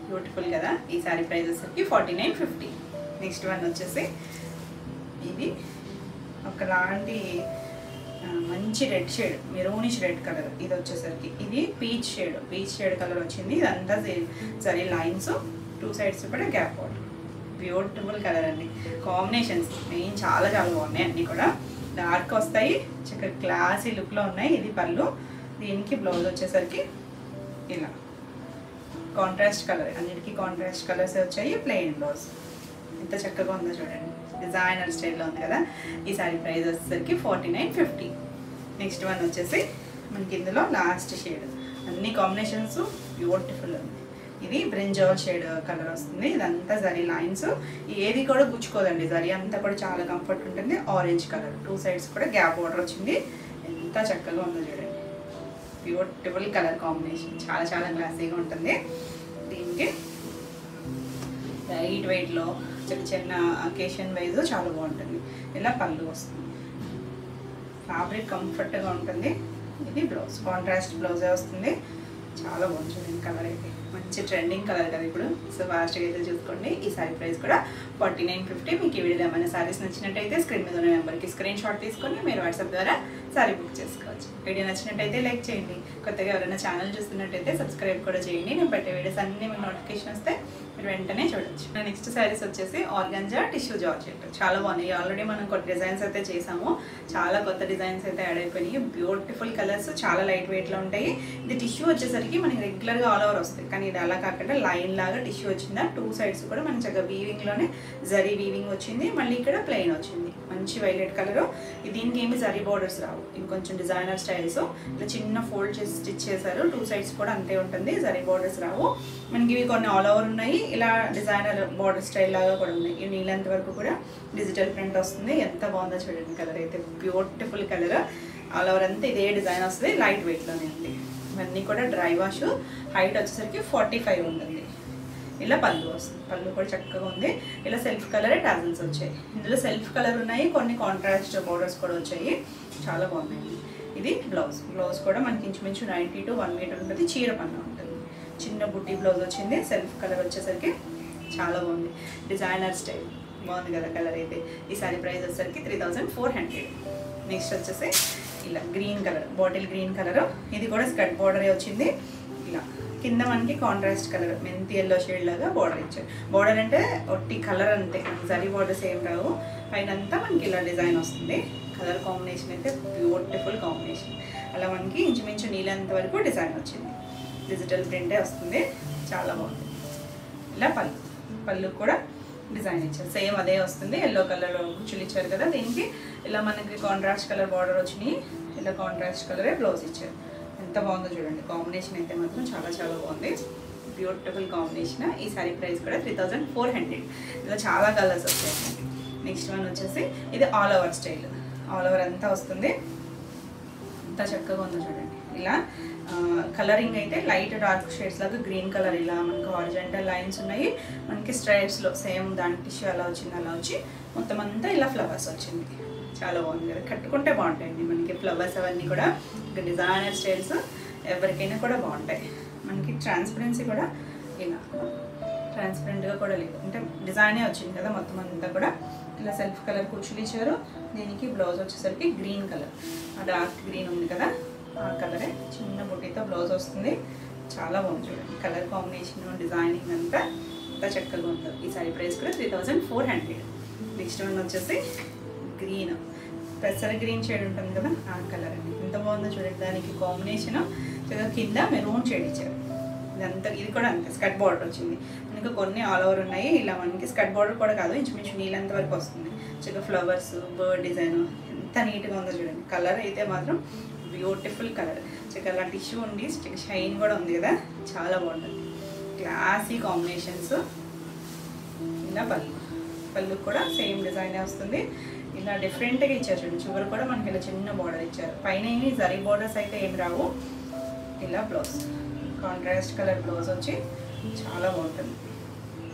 బ్యూటిఫుల్ కదా. ఈ సారీ ప్రైస్ వచ్చేసరికి 4950. నెక్స్ట్ వన్ వచ్చేసి ఇది ఒకలాంటి మంచి red shade, maroonish red colour. ఇది వచ్చేసరికి ఇది పీచ్ షేడ్ కలర్ వచ్చింది. ఇదంతా సరే లైన్స్, 2 సైడ్స్ కూడా గ్యాప్ అవుట్, బ్యూటిఫుల్ కలర్ అండి. కాంబినేషన్స్ మెయిన్ చాలా చాలా బాగున్నాయి, అన్నీ కూడా డార్క్ వస్తాయి, చక్కగా క్లాసీ లుక్లో ఉన్నాయి. ఇది పళ్ళు, దీనికి బ్లౌజ్ వచ్చేసరికి ఇలా కాంట్రాస్ట్ కలర్, అన్నిటికీ కాంట్రాస్ట్ కలర్స్ వచ్చాయి. ప్లెయిన్ బ్లౌజ్ ఎంత చక్కగా ఉందో చూడండి, డిజైనర్ స్టైల్లో ఉంది కదా. ఈ సారీ ప్రైస్ వచ్చేసరికి 4950. నెక్స్ట్ వన్ వచ్చేసి మనకి ఇందులో లాస్ట్ షేడ్, అన్ని కాంబినేషన్స్ బ్యూటిఫుల్ ఉంది. ఇది బ్రింజాల్ షేడ్ కలర్ వస్తుంది. ఇదంతా జరీ లైన్స్, ఏది కూడా గుచ్చుకోదండి, జరీ అంతా కూడా చాలా కంఫర్ట్ ఉంటుంది. ఆరెంజ్ కలర్, 2 సైడ్స్ కూడా గ్యాప్ బార్డర్ వచ్చింది. ఎంత చక్కగా ఉందో చూడండి, బ్యూటిఫుల్ కలర్ కాంబినేషన్, చాలా చాలా క్లాసీగా ఉంటుంది. దీనికి లైట్ వెయిట్లో చిన్న అకేషన్ వైజ్ చాలా బాగుంటుంది. ఇలా పళ్ళు వస్తుంది, ఫ్యాబ్రిక్ కంఫర్ట్గా ఉంటుంది. ఇది బ్లౌజ్ కాంట్రాస్ట్ బ్లౌజే వస్తుంది, చాలా బాగుంటుంది కలర్ అయితే. మంచి ట్రెండింగ్ కలర్ కదా ఇప్పుడు. సో ఫాస్ట్గా అయితే చూసుకోండి. ఈ సారీ ప్రైస్ కూడా 4950. మీకు ఈ వీడియోలో ఏమైనా సారీస్ నచ్చినట్టయితే స్క్రీన్ మీద ఉన్న నెంబర్కి స్క్రీన్ షాట్ తీసుకొని మీరు వాట్సాప్ ద్వారా సారీ బుక్ చేసుకోవచ్చు. వీడియో నచ్చినట్టయితే లైక్ చేయండి. కొత్తగా ఎవరైనా ఛానల్ చూస్తున్నట్టయితే సబ్స్క్రైబ్ కూడా చేయండి. నేను పెట్టే వీడియోస్ అన్నీ మీకు నోటిఫికేషన్ వస్తే మీరు వెంటనే చూడొచ్చు. నెక్స్ట్ శారీస్ వచ్చేసి ఆర్గాంజా టిష్యూ జార్జెట్. చాలా బాగున్నాయి. ఆల్రెడీ మనం కొన్ని డిజైన్స్ అయితే చేసాము. చాలా కొత్త డిజైన్స్ అయితే యాడ్ అయిపోయినాయి. బ్యూటిఫుల్ కలర్స్, చాలా లైట్ వెయిట్లో ఉంటాయి. ఇది టిష్యూ వచ్చేసరికి మనకి రెగ్యులర్గా ఆల్ ఓవర్ వస్తాయి, కానీ ఇది అలా కాకుండా లైన్ లాగా టిష్యూ వచ్చిందా. 2 sides కూడా మనకి చక్కగా వీవింగ్లోనే జరీ వీవింగ్ వచ్చింది. మళ్ళీ ఇక్కడ ప్లెయిన్ వచ్చింది. మంచి వైలెట్ కలరు. దీనికి ఏమి జరీ బోర్డర్స్ రావు. ఇది కొంచెం డిజైనర్ స్టైల్స్. ఇలా చిన్న ఫోల్డ్ చేసి స్టిచ్ చేశారు. 2 sides కూడా అంతే ఉంటుంది. జరీ బోర్డర్స్ రావు. మనకి ఇవి కొన్ని ఆల్ ఓవర్ ఉన్నాయి. ఇలా డిజైనర్ బోర్డర్ స్టైల్ లాగా కూడా ఉన్నాయి. ఈ నీళ్ళంత వరకు కూడా డిజిటల్ ప్రింట్ వస్తుంది. ఎంత బాగుందో చూడండి. కలర్ అయితే బ్యూటిఫుల్ కలర్. ఆల్ ఓవర్ అంతా ఇదే డిజైన్ వస్తుంది. లైట్ వెయిట్లోనే ఉంది. ఇవన్నీ కూడా డ్రై వాష్. హైట్ వచ్చేసరికి 45 ఉంటుంది. ఇలా పళ్ళు వస్తుంది. పళ్ళు కూడా చక్కగా ఉంది. ఇలా సెల్ఫ్ కలరే టాజల్స్ వచ్చాయి. ఇందులో సెల్ఫ్ కలర్ ఉన్నాయి, కొన్ని కాంట్రాస్ట్ బోర్డర్స్ కూడా వచ్చాయి. చాలా బాగున్నాయి. ఇది బ్లౌజ్. బ్లౌజ్ కూడా మనకి ఇంచుమించు 90 to 1 మీటర్ ఉంటుంది. చీర పన్ను ఉంటుంది. చిన్న బుట్టి బ్లౌజ్ వచ్చింది. సెల్ఫ్ కలర్ వచ్చేసరికి చాలా బాగుంది. డిజైనర్ స్టైల్ బాగుంది కదా కలర్ అయితే. ఈ సారీ ప్రైస్ వచ్చేసరికి 3400. నెక్స్ట్ వచ్చేసి ఇలా green colour, bottle green colour. ఇది కూడా స్కర్ట్ బోర్డరే వచ్చింది. ఇలా కింద మనకి కాంట్రాస్ట్ కలర్ మెంతి ఎల్లో షేడ్ లాగా బోర్డర్ ఇచ్చారు. బోర్డర్ అంటే ఒట్టి కలర్ అంతే, జరీ బోర్డర్స్ ఏం రావు. పైన అంతా మనకి ఇలా డిజైన్ వస్తుంది. కలర్ కాంబినేషన్ అయితే బ్యూటిఫుల్ కాంబినేషన్. అలా మనకి ఇంచుమించు నీళ్ళంత వరకు డిజైన్ వచ్చింది. డిజిటల్ ప్రింటే వస్తుంది. చాలా బాగుంది. ఇలా పళ్ళు కూడా డిజైన్ ఇచ్చారు. సేమ్ అదే వస్తుంది. ఎల్లో కలర్ కుచ్చులు ఇచ్చారు కదా. దీనికి ఇలా మనకి కాంట్రాస్ట్ కలర్ బార్డర్ వచ్చినాయి. ఇలా కాంట్రాస్ట్ కలరే బ్లౌజ్ ఇచ్చారు. ఎంత బాగుందో చూడండి. కాంబినేషన్ అయితే మాత్రం చాలా చాలా బాగుంది. Beautiful combination. ఈ సారీ ప్రైస్ కూడా 3400. ఇలా చాలా కలర్స్ వచ్చాయి. నెక్స్ట్ వన్ వచ్చేసి ఇది all over style. All over అంతా వస్తుంది. ఎంత చక్కగా ఉందో చూడండి. ఇలా కలరింగ్ అయితే లైట్ డార్క్ షేడ్స్ లాగా గ్రీన్ కలర్. ఇలా మనకి హారిజంటల్ లైన్స్ ఉన్నాయి. మనకి స్ట్రైప్స్లో సేమ్ దాని టిష్యూ అలా వచ్చింది. అలా వచ్చి మొత్తం అంతా ఇలా ఫ్లవర్స్ వచ్చింది. చాలా బాగుంది కదా. కట్టుకుంటే బాగుంటాయండి మనకి ఫ్లవర్స్ అవన్నీ కూడా. ఇంకా డిజైనర్ స్టైల్స్ ఎవరికైనా కూడా బాగుంటాయి. మనకి ట్రాన్స్పరెన్సీ కూడా ఇలా ట్రాన్స్పరెంట్గా కూడా లేదు, అంటే డిజైనే వచ్చింది కదా మొత్తం అంతా కూడా. ఇలా సెల్ఫ్ కలర్ కుచ్చులు ఇచ్చారు. దీనికి బ్లౌజ్ వచ్చేసరికి గ్రీన్ కలర్, ఆ డార్క్ గ్రీన్ ఉంది కదా ఆ కలరే చిన్న బుట్టితో బ్లౌజ్ వస్తుంది. చాలా బాగుంది చూడండి. కలర్ కాంబినేషన్, డిజైనింగ్ అంతా చక్కగా ఉంటుంది. ఈ సారీ ప్రైస్ కూడా 3400. నెక్స్ట్ వన్ వచ్చేసి గ్రీన్, పెసర గ్రీన్ షేడ్ ఉంటుంది కదా ఆ కలర్ అండి. ఎంత బాగుందో చూడండి. దానికి కాంబినేషన్ కింద మెరూన్ షేడ్ ఇచ్చారు. ఇదంతా ఇది కూడా అంతే స్కర్ట్ బార్డర్ వచ్చింది. మనకి కొన్ని ఆల్ ఓవర్ ఉన్నాయి. ఇలా మనకి స్కర్ట్ బార్డర్ కూడా కాదు, ఇంచుమించు నీళ్ళంత వరకు వస్తుంది. చక్కగా ఫ్లవర్స్, బర్డ్ డిజైన్ ఎంత నీట్గా ఉందో చూడండి. కలర్ అయితే మాత్రం బ్యూటిఫుల్ కలర్. చక్కగా అలా టిష్యూ ఉండి షైన్ కూడా ఉంది కదా. చాలా బాగుంటుంది. Classy combinations. ఇలా పళ్ళు కూడా సేమ్ డిజైనే వస్తుంది. ఇలా డిఫరెంట్గా ఇచ్చారు చూడండి. చివరి కూడా మనకి ఇలా చిన్న బార్డర్ ఇచ్చారు. పైన ఏమి జరీ బార్డర్స్ అయితే ఏమి రావు. ఇలా బ్లౌజ్ కాంట్రాస్ట్ కలర్ బ్లౌజ్ వచ్చి చాలా బాగుంటుంది.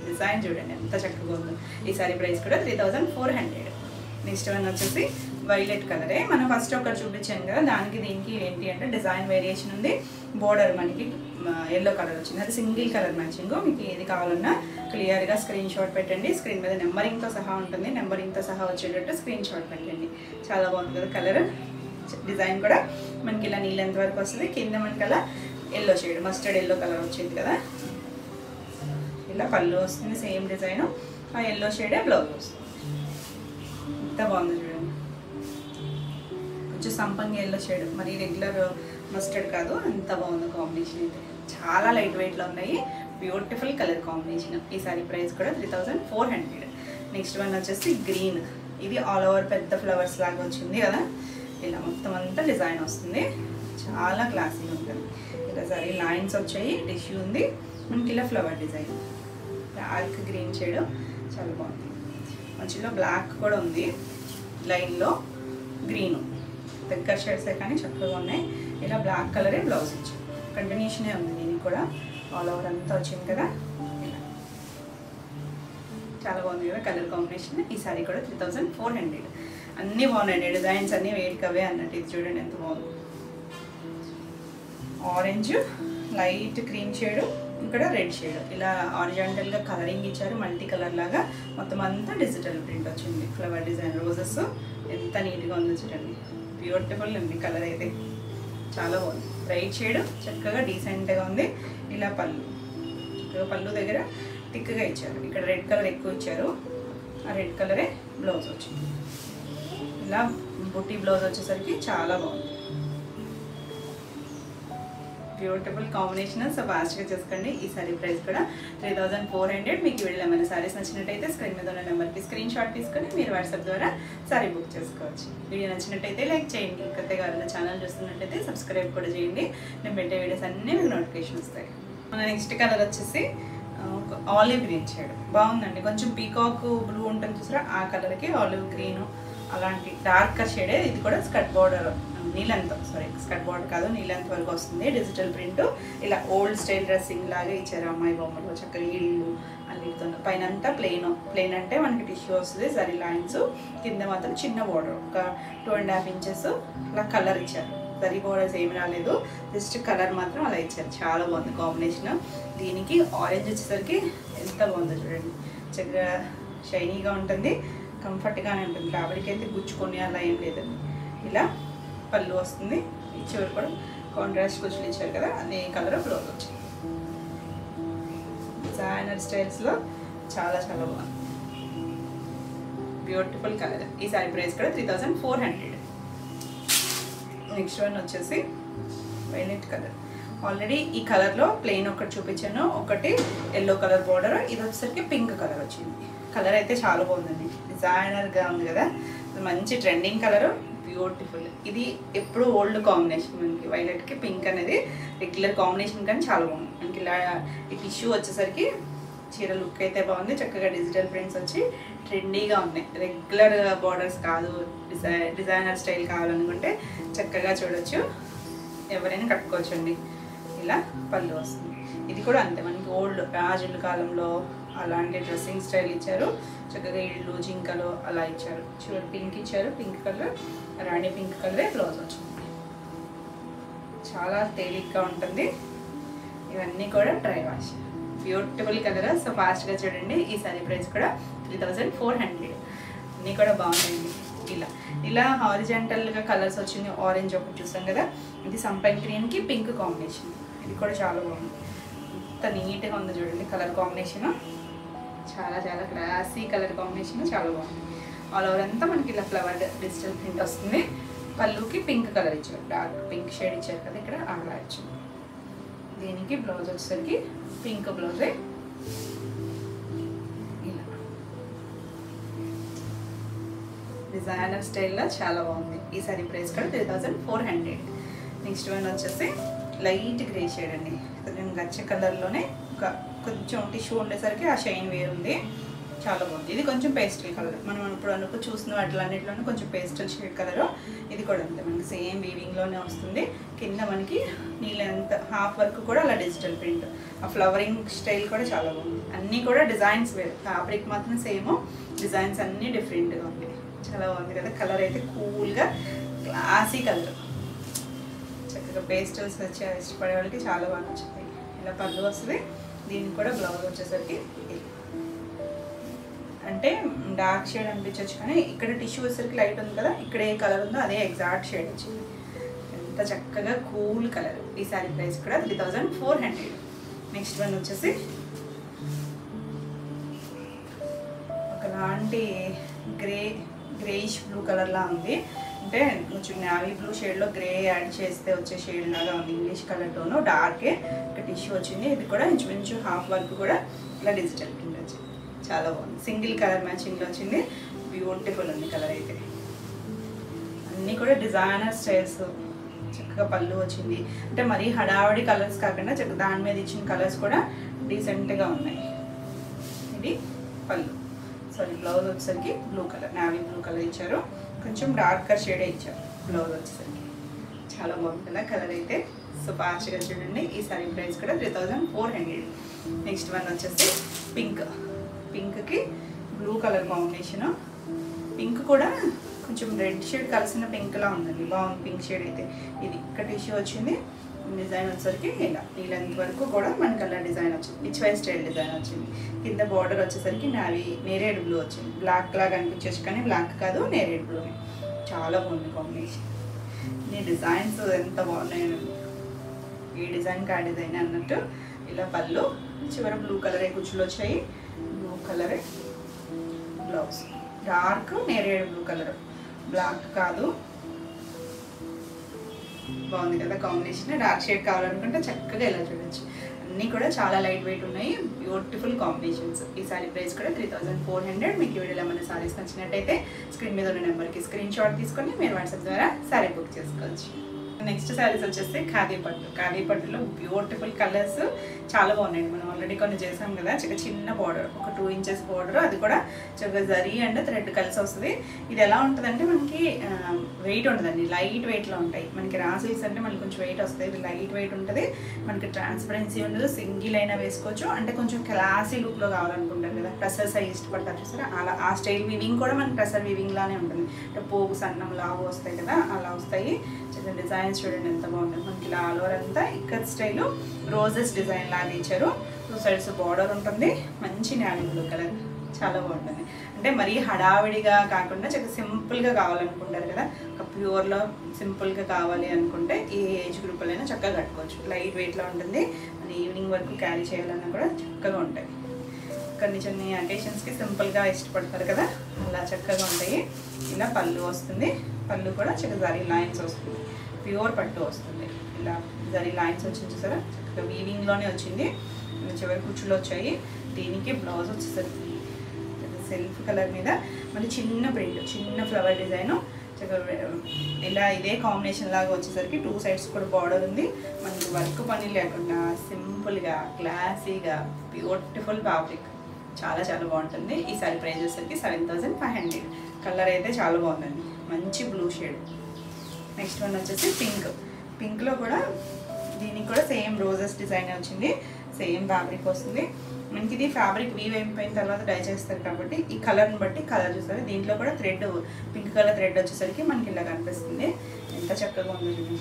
డిజైన్ చూడండి ఎంత చక్కగా ఉందో. ఈ సారీ ప్రైస్ కూడా 3400. నెక్స్ట్ వన్ వచ్చేసి వైలెట్ కలరే. మనం ఫస్ట్ ఒకటి చూపించాను కదా, దానికి దీనికి ఏంటి అంటే డిజైన్ వేరియేషన్ ఉంది. బోర్డర్ మనకి ఎల్లో కలర్ వచ్చింది. అది సింగిల్ కలర్ మ్యాచింగ్. మీకు ఏది కావాలన్నా క్లియర్గా స్క్రీన్ షాట్ పెట్టండి. స్క్రీన్ మీద నెంబరింగ్తో సహా ఉంటుంది. నెంబరింగ్తో సహా వచ్చేటట్టు స్క్రీన్ షాట్ పెట్టండి. చాలా బాగుంది కదా కలర్. డిజైన్ కూడా మనకి ఇలా నీళ్ళంత వరకు వస్తుంది. కింద మనకి అలా yellow shade, mustard yellow colour వచ్చింది కదా. ఇలా పళ్ళు వస్తుంది సేమ్ డిజైన్. ఆ ఎల్లో షేడే బ్లౌజ్ వస్తుంది. ఎంత బాగుంది చూడండి. కొంచెం సంపంగి ఎల్లో షేడ్, మరి రెగ్యులర్ మస్టర్డ్ కాదు. ఎంత బాగుంది కాంబినేషన్ అయితే. చాలా లైట్ వెయిట్లో ఉన్నాయి. Beautiful colour combination. ఈ సారీ ప్రైస్ కూడా 3400. నెక్స్ట్ వన్ వచ్చేసి గ్రీన్. ఇది ఆల్ ఓవర్ పెద్ద ఫ్లవర్స్ లాగా వచ్చింది కదా. ఇలా మొత్తం అంతా డిజైన్ వస్తుంది. చాలా క్లాసీగా ఉంటుంది. ఇలా సరే లైన్స్ వచ్చాయి. టిష్యూ ఉంది మనకి. ఇలా flower design dark green shade చాలా బాగుంది. మధ్యలో బ్లాక్ కూడా ఉంది. లైన్లో గ్రీను దగ్గర షేడ్సే కానీ చక్కగా ఉన్నాయి. ఇలా బ్లాక్ కలరే బ్లౌజ్ ఇచ్చారు. కంటిన్యూషనే ఉంది. దీనికి కూడా ఆల్ ఓవర్ అంతా వచ్చింది కదా. ఇలా చాలా బాగుంది కదా కలర్ కాంబినేషన్. ఈ సారీ కూడా 3400. అన్నీ బాగున్నాయండి. డిజైన్స్ అన్నీ వెయిట్ అవే అన్నట్టు. ఇది చూడండి ఎంత బాగుంది. ఆరెంజ్, లైట్ క్రీమ్ షేడ్, ఇక్కడ రెడ్ షేడ్ ఇలా హారిజాంటల్గా కలరింగ్ ఇచ్చారు, మల్టీ కలర్ లాగా. మొత్తం అంతా డిజిటల్ ప్రింట్ వచ్చింది, ఫ్లవర్ డిజైన్, రోజెస్. ఎంత నీట్గా ఉందో చూడండి, బ్యూటిఫుల్ ఉంది కలర్ అయితే, చాలా బాగుంది. బ్రైట్ షేడ్, చక్కగా డీసెంట్గా ఉంది. ఇలా పళ్ళు దగ్గర థిక్గా ఇచ్చారు, ఇక్కడ రెడ్ కలర్ ఎక్కువ ఇచ్చారు, ఆ రెడ్ కలరే బ్లౌజ్ వచ్చింది. ఇలా బుట్టి బ్లౌజ్ వచ్చేసరికి చాలా బాగుంది, బ్యూటిఫుల్ కాంబినేషన్. సో ఫాస్ట్గా చేసుకోండి. ఈ సారీ ప్రైస్ కూడా 3400. మీకు వీడియోలో ఏమైనా సారీస్ నచ్చినట్టయితే స్క్రీన్ మీద ఉన్న నెంబర్కి స్క్రీన్ షాట్ తీసుకొని మీరు వాట్సాప్ ద్వారా సారీ బుక్ చేసుకోవచ్చు. వీడియో నచ్చినట్టయితే లైక్ చేయండి, కొత్తగా ఎవరైనా ఛానల్ చూస్తున్నట్టయితే సబ్స్క్రైబ్ కూడా చేయండి. నేను పెట్టే వీడియోస్ అన్నీ మీకు నోటిఫికేషన్ వస్తాయి. మన నెక్స్ట్ కలర్ వచ్చేసి ఆలివ్ గ్రీన్ షేడ్, బాగుందండి. కొంచెం పీకాక్ బ్లూ ఉంటుంది చూసారా, ఆ కలర్కి ఆలివ్ గ్రీన్ అలాంటి డార్కర్ షేడే. ఇది కూడా skirt border, నీలెంత్, sorry skirt border కాదు, నీలెంత్ వరకు వస్తుంది. డిజిటల్ ప్రింట్, ఇలా ఓల్డ్ స్టైల్ డ్రెస్సింగ్ లాగా ఇచ్చారు అమ్మాయి బొమ్మలు, చక్కగా ఇల్లు అన్నిటితో. పైన అంతా ప్లెయిన్ అంటే మనకి టిష్యూ వస్తుంది, జరీ లైన్స్, కింద మాత్రం చిన్న బార్డర్, ఒక 2.5 ఇంచెస్ అలా కలర్ ఇచ్చారు. జరీ బోర్డర్స్ ఏమి రాలేదు, జస్ట్ కలర్ మాత్రం అలా ఇచ్చారు. చాలా బాగుంది కాంబినేషన్. దీనికి ఆరెంజ్ వచ్చేసరికి ఎంత బాగుందో చూడండి, చక్కగా షైనీగా ఉంటుంది, కంఫర్ట్గానే ఉంటుంది. ఫ్యాబ్రిక్ అయితే గుచ్చుకొని అలా ఏం లేదండి. ఇలా పళ్ళు వస్తుంది, ఇచ్చేవారు కూడా కాంట్రాస్ట్ కుచ్చులు ఇచ్చారు కదా, అదే కలర్ బ్లౌజ్ వచ్చింది. డిజైనర్ స్టైల్స్లో చాలా చాలా బాగుంది, బ్యూటిఫుల్ కలర్. ఈ సారీ ప్రైస్ కూడా 3400. నెక్స్ట్ వన్ వచ్చేసి వైలెట్ కలర్. ఆల్రెడీ ఈ కలర్లో ప్లెయిన్ ఒకటి చూపించాను, ఒకటి ఎల్లో కలర్ బార్డర్, ఇది వచ్చేసరికి పింక్ కలర్ వచ్చింది. కలర్ అయితే చాలా బాగుందండి, డిజైనర్గా ఉంది కదా, మంచి ట్రెండింగ్ కలరు, బ్యూటిఫుల్. ఇది ఎప్పుడు ఓల్డ్ కాంబినేషన్, మనకి వైలెట్కి పింక్ అనేది రెగ్యులర్ కాంబినేషన్ కానీ చాలా బాగుంది. మనకి ఇలా ఈ టిష్యూ వచ్చేసరికి చీర లుక్ అయితే బాగుంది, చక్కగా డిజిటల్ ప్రింట్స్ వచ్చి ట్రెండీగా ఉన్నాయి. రెగ్యులర్ బార్డర్స్ కాదు, డిజైనర్ స్టైల్ కావాలనుకుంటే చక్కగా చూడొచ్చు, ఎవరైనా కట్టుకోవచ్చు అండి. ఇలా పళ్ళు వస్తుంది. ఇది కూడా అంతే, మనకి ఓల్డ్ రాజుల కాలంలో అలాంటి డ్రెస్సింగ్ స్టైల్ ఇచ్చారు, చక్కగా ఇళ్ళు జింకలు అలా ఇచ్చారు. చూడండి పింక్ ఇచ్చారు, పింక్ కలర్, రాణి పింక్ కలరే బ్లౌజ్ వచ్చింది. చాలా తేలిగ్గా ఉంటుంది. ఇవన్నీ కూడా dry wash, beautiful colour. So ఫాస్ట్గా చూడండి. ఈ సారీ ప్రైస్ కూడా 3400. అన్నీ కూడా బాగున్నాయండి. ఇలా హారిజాంటల్గా కలర్స్ వచ్చింది. ఆరెంజ్ ఒకటి చూసాం కదా, ఇది సంపంగి గ్రీన్కి పింక్ కాంబినేషన్, ఇది కూడా చాలా బాగుంది. ఎంత నీట్గా ఉందో చూడండి కలర్ కాంబినేషన్, చాలా చాలా క్లాసీ కలర్ కాంబినేషన్, చాలా బాగుంది. ఆల్ ఓవర్ అంతా మనకి ఇలా ఫ్లవర్ డిజిటల్ ప్రింట్ వస్తుంది. పళ్ళుకి పింక్ కలర్ ఇచ్చారు, డార్క్ పింక్ షేడ్ ఇచ్చారు కదా ఇక్కడ, అలా ఇచ్చారు. దీనికి బ్లౌజ్ వచ్చేసరికి పింక్ బ్లౌజే, ఇలా డిజైనర్ స్టైల్లో చాలా బాగుంది. ఈ సారీ ప్రైస్ కూడా 3400. నెక్స్ట్ వన్ వచ్చేసి లైట్ గ్రే షేడ్ అండి, కొంచెం గచ్చ కలర్లోనే కొంచెం టిష్యూ ఉండేసరికి ఆ షైన్ వేరుంది, చాలా బాగుంది. ఇది కొంచెం పేస్టల్ కలర్, మనం ఇప్పుడు చూసిన వాటిలన్నిటిలోనే కొంచెం పేస్టల్ షేడ్ కలర్. ఇది కూడా అంతే, మనకి సేమ్ వీవింగ్లోనే వస్తుంది. కింద మనకి నీళ్ళంత హాఫ్ వర్క్ కూడా అలా డిజిటల్ ప్రింట్, ఆ ఫ్లవరింగ్ స్టైల్ కూడా చాలా బాగుంది. అన్నీ కూడా డిజైన్స్ వేరు, ఫ్యాబ్రిక్ మాత్రం సేమ్, డిజైన్స్ అన్నీ డిఫరెంట్గా ఉంది. చాలా బాగుంది కదా, కలర్ అయితే కూల్గా క్లాసీ కలర్, చక్కగా పేస్టల్స్ వచ్చే ఇష్టపడే వాళ్ళకి చాలా బాగా నచ్చుతాయి. ఇలా పళ్ళు వస్తుంది. దీనికి కూడా బ్లౌజ్ వచ్చేసరికి అంటే డార్క్ షేడ్ అనిపించవచ్చు, కానీ ఇక్కడ టిష్యూ వచ్చేసరికి లైట్ ఉంది కదా, ఇక్కడ ఏ కలర్ ఉందో అదే ఎగ్జాక్ట్ షేడ్ వచ్చింది. ఎంత చక్కగా కూల్ కలర్. ఈ సారీ ప్రైస్ కూడా 3400. నెక్స్ట్ వన్ వచ్చేసి ఒకలాంటి గ్రేయిష్ బ్లూ కలర్లా ఉంది, అంటే కొంచెం నావీ బ్లూ షేడ్లో గ్రే యాడ్ చేస్తే వచ్చే షేడ్ లాగా ఉంది. ఇంగ్లీష్ కలర్తోనూ డార్కే ఒక టిష్యూ వచ్చింది. ఇది కూడా ఇంచుమించు హాఫ్ వర్క్ కూడా ఇలా డిజిటల్ ప్రింట్ వచ్చింది, చాలా బాగుంది. సింగిల్ కలర్ మ్యాచింగ్లో వచ్చింది, బ్యూటిఫుల్ ఉంది కలర్ అయితే. అన్నీ కూడా డిజైనర్ స్టైల్స్, చక్కగా పళ్ళు వచ్చింది. అంటే మరీ హడావడి కలర్స్ కాకుండా చక్కగా దాని మీద ఇచ్చిన కలర్స్ కూడా డీసెంట్గా ఉన్నాయి. ఇది పళ్ళు, సారీ బ్లౌజ్ వచ్చేసరికి blue colour, navy blue colour ఇచ్చారు, కొంచెం డార్కర్ షేడే ఇచ్చారు బ్లౌజ్ వచ్చేసరికి. చాలా బాగుంది కదా కలర్ అయితే. సో ఫాస్ట్గా చూడండి. ఈ సారీ ప్రైస్ కూడా 3400. నెక్స్ట్ వన్ వచ్చేసి పింక్కి బ్లూ కలర్ కాంబినేషను. పింక్ కూడా కొంచెం రెడ్ షేడ్ కలిసిన పింక్లా ఉందండి, బాగుంది పింక్ షేడ్ అయితే. ఇది ఇక్కడ టిష్యూ వచ్చింది, డిజైన్ వచ్చేసరికి ఇలా ఈ లెంత్ వరకు కూడా మనకి అలా డిజైన్ వచ్చింది, పిచ్ వై స్టైల్ డిజైన్ వచ్చింది. కింద బార్డర్ వచ్చేసరికి నేరేడ్ బ్లూ వచ్చింది. బ్లాక్ లాగా అనిపించచ్చు కానీ బ్లాక్ కాదు, నేరేడ్ బ్లూనే. చాలా బాగుంది కాంబినేషన్. ఈ డిజైన్స్ ఎంత బాగున్నాయి, ఈ డిజైన్కి ఆ డిజైన్ అన్నట్టు. ఇలా పళ్ళు, చివర బ్లూ కలరే కుచ్చులు వచ్చాయి, బ్లూ కలరే బ్లౌజ్, డార్క్ నేరేడ్ బ్లూ కలర్, బ్లాక్ కాదు. బాగుంది కదా కాంబినేషన్. డార్క్ షేడ్ కావాలనుకుంటే చక్కగా ఇలా చూడొచ్చు. అన్నీ కూడా చాలా లైట్ వెయిట్ ఉన్నాయి, బ్యూటిఫుల్ కాంబినేషన్స్. ఈ సారీ ప్రైస్ కూడా 3400. మీకు వీడియోలో మన సారీస్ నచ్చినట్టయితే స్క్రీన్ మీద ఉన్న నెంబర్కి స్క్రీన్ షాట్ తీసుకొని మీరు వాట్సాప్ ద్వారా సారీ బుక్ చేసుకోవచ్చు. నెక్స్ట్ శారీస్ వచ్చేసి ఖాదీ పట్టు. ఖాదీ పట్టులో బ్యూటిఫుల్ కలర్స్ చాలా బాగున్నాయి. మనం ఆల్రెడీ కొన్ని చేసాం కదా. చిన్న బార్డర్, ఒక 2 inches బార్డర్, అది కూడా చక్కగా జరీ అండ్ థ్రెడ్ కలిసి వస్తుంది. ఇది ఎలా ఉంటుందంటే మనకి వెయిట్ ఉండదండి, లైట్ వెయిట్లో ఉంటాయి. మనకి రా సిల్క్స్ అంటే మనకి కొంచెం వెయిట్ వస్తాయి, ఇది లైట్ వెయిట్ ఉంటుంది. మనకి ట్రాన్స్పరెన్సీ ఉండదు, సింగిల్ అయినా వేసుకోవచ్చు. అంటే కొంచెం క్లాసీ లుక్లో కావాలనుకుంటారు కదా, టసర్స్ అవి ఇష్టపడతారు చూసారా, అలా ఆ స్టైల్ వీవింగ్ కూడా మనకి టసర్ వీవింగ్ లానే ఉంటుంది. అంటే పోగు సన్నం లావు వస్తాయి కదా, అలా వస్తాయి. చిన్న డిజైన్స్ చూడండి ఎంత బాగుంది. మనకి ఇలా ఆల్ ఓవర్ అంతా ఇక్కడ స్టైల్ రోజెస్ డిజైన్ లాగా ఇచ్చారు. 2 sides బార్డర్ ఉంటుంది. మంచి నేవీ బ్లూ కలర్, చాలా బాగుంటుంది. అంటే మరీ హడావిడిగా కాకుండా చక్కగా సింపుల్గా కావాలనుకుంటారు కదా, ఒక ప్యూర్లో సింపుల్గా కావాలి అనుకుంటే ఏ ఏజ్ గ్రూప్లైనా చక్కగా కట్టుకోవచ్చు. లైట్ వెయిట్లో ఉంటుంది. మన ఈవినింగ్ వరకు క్యారీ చేయాలన్నా కూడా చక్కగా ఉంటాయి. కొన్ని అకేషన్స్కి సింపుల్గా ఇష్టపడతారు కదా, అలా చక్కగా ఉంటాయి. ఇలా పళ్ళు వస్తుంది. పళ్ళు కూడా చక్కగా జరీ లైన్స్ వస్తుంది, ప్యూర్ పట్టు వస్తుంది. ఇలా జరీ లైన్స్ వచ్చింది చూసారా, చక్కగా వీవింగ్లోనే వచ్చింది. చివరి కుచ్చులు వచ్చాయి. దీనికి బ్లౌజ్ వచ్చేసరికి సెల్ఫ్ కలర్ మీద మళ్ళీ చిన్న ప్రింట్, చిన్న ఫ్లవర్ డిజైన్ చక్కగా ఇలా ఇదే కాంబినేషన్ లాగా వచ్చేసరికి 2 sides కూడా బార్డర్ ఉంది. మనకి వర్క్ పని లేకుండా సింపుల్గా క్లాసీగా బ్యూటిఫుల్ ఫ్యాబ్రిక్, చాలా బాగుంటుంది. ఈ సారీ ప్రైస్ వచ్చేసరికి 7500. కలర్ అయితే చాలా బాగుందండి, మంచి బ్లూ షేడ్. నెక్స్ట్ వన్ వచ్చేసి పింక్. పింక్లో కూడా దీనికి కూడా సేమ్ రోజెస్ డిజైన్ వచ్చింది, సేమ్ ఫ్యాబ్రిక్ వస్తుంది. మనకి ఇది ఫ్యాబ్రిక్ వీవ్ అయిపోయిన తర్వాత డై చేస్తారు కాబట్టి ఈ కలర్ని బట్టి కలర్ చూస్తారు. దీంట్లో కూడా థ్రెడ్, పింక్ కలర్ థ్రెడ్ వచ్చేసరికి మనకి ఇలా కనిపిస్తుంది. ఎంత చక్కగా ఉంది చూడండి.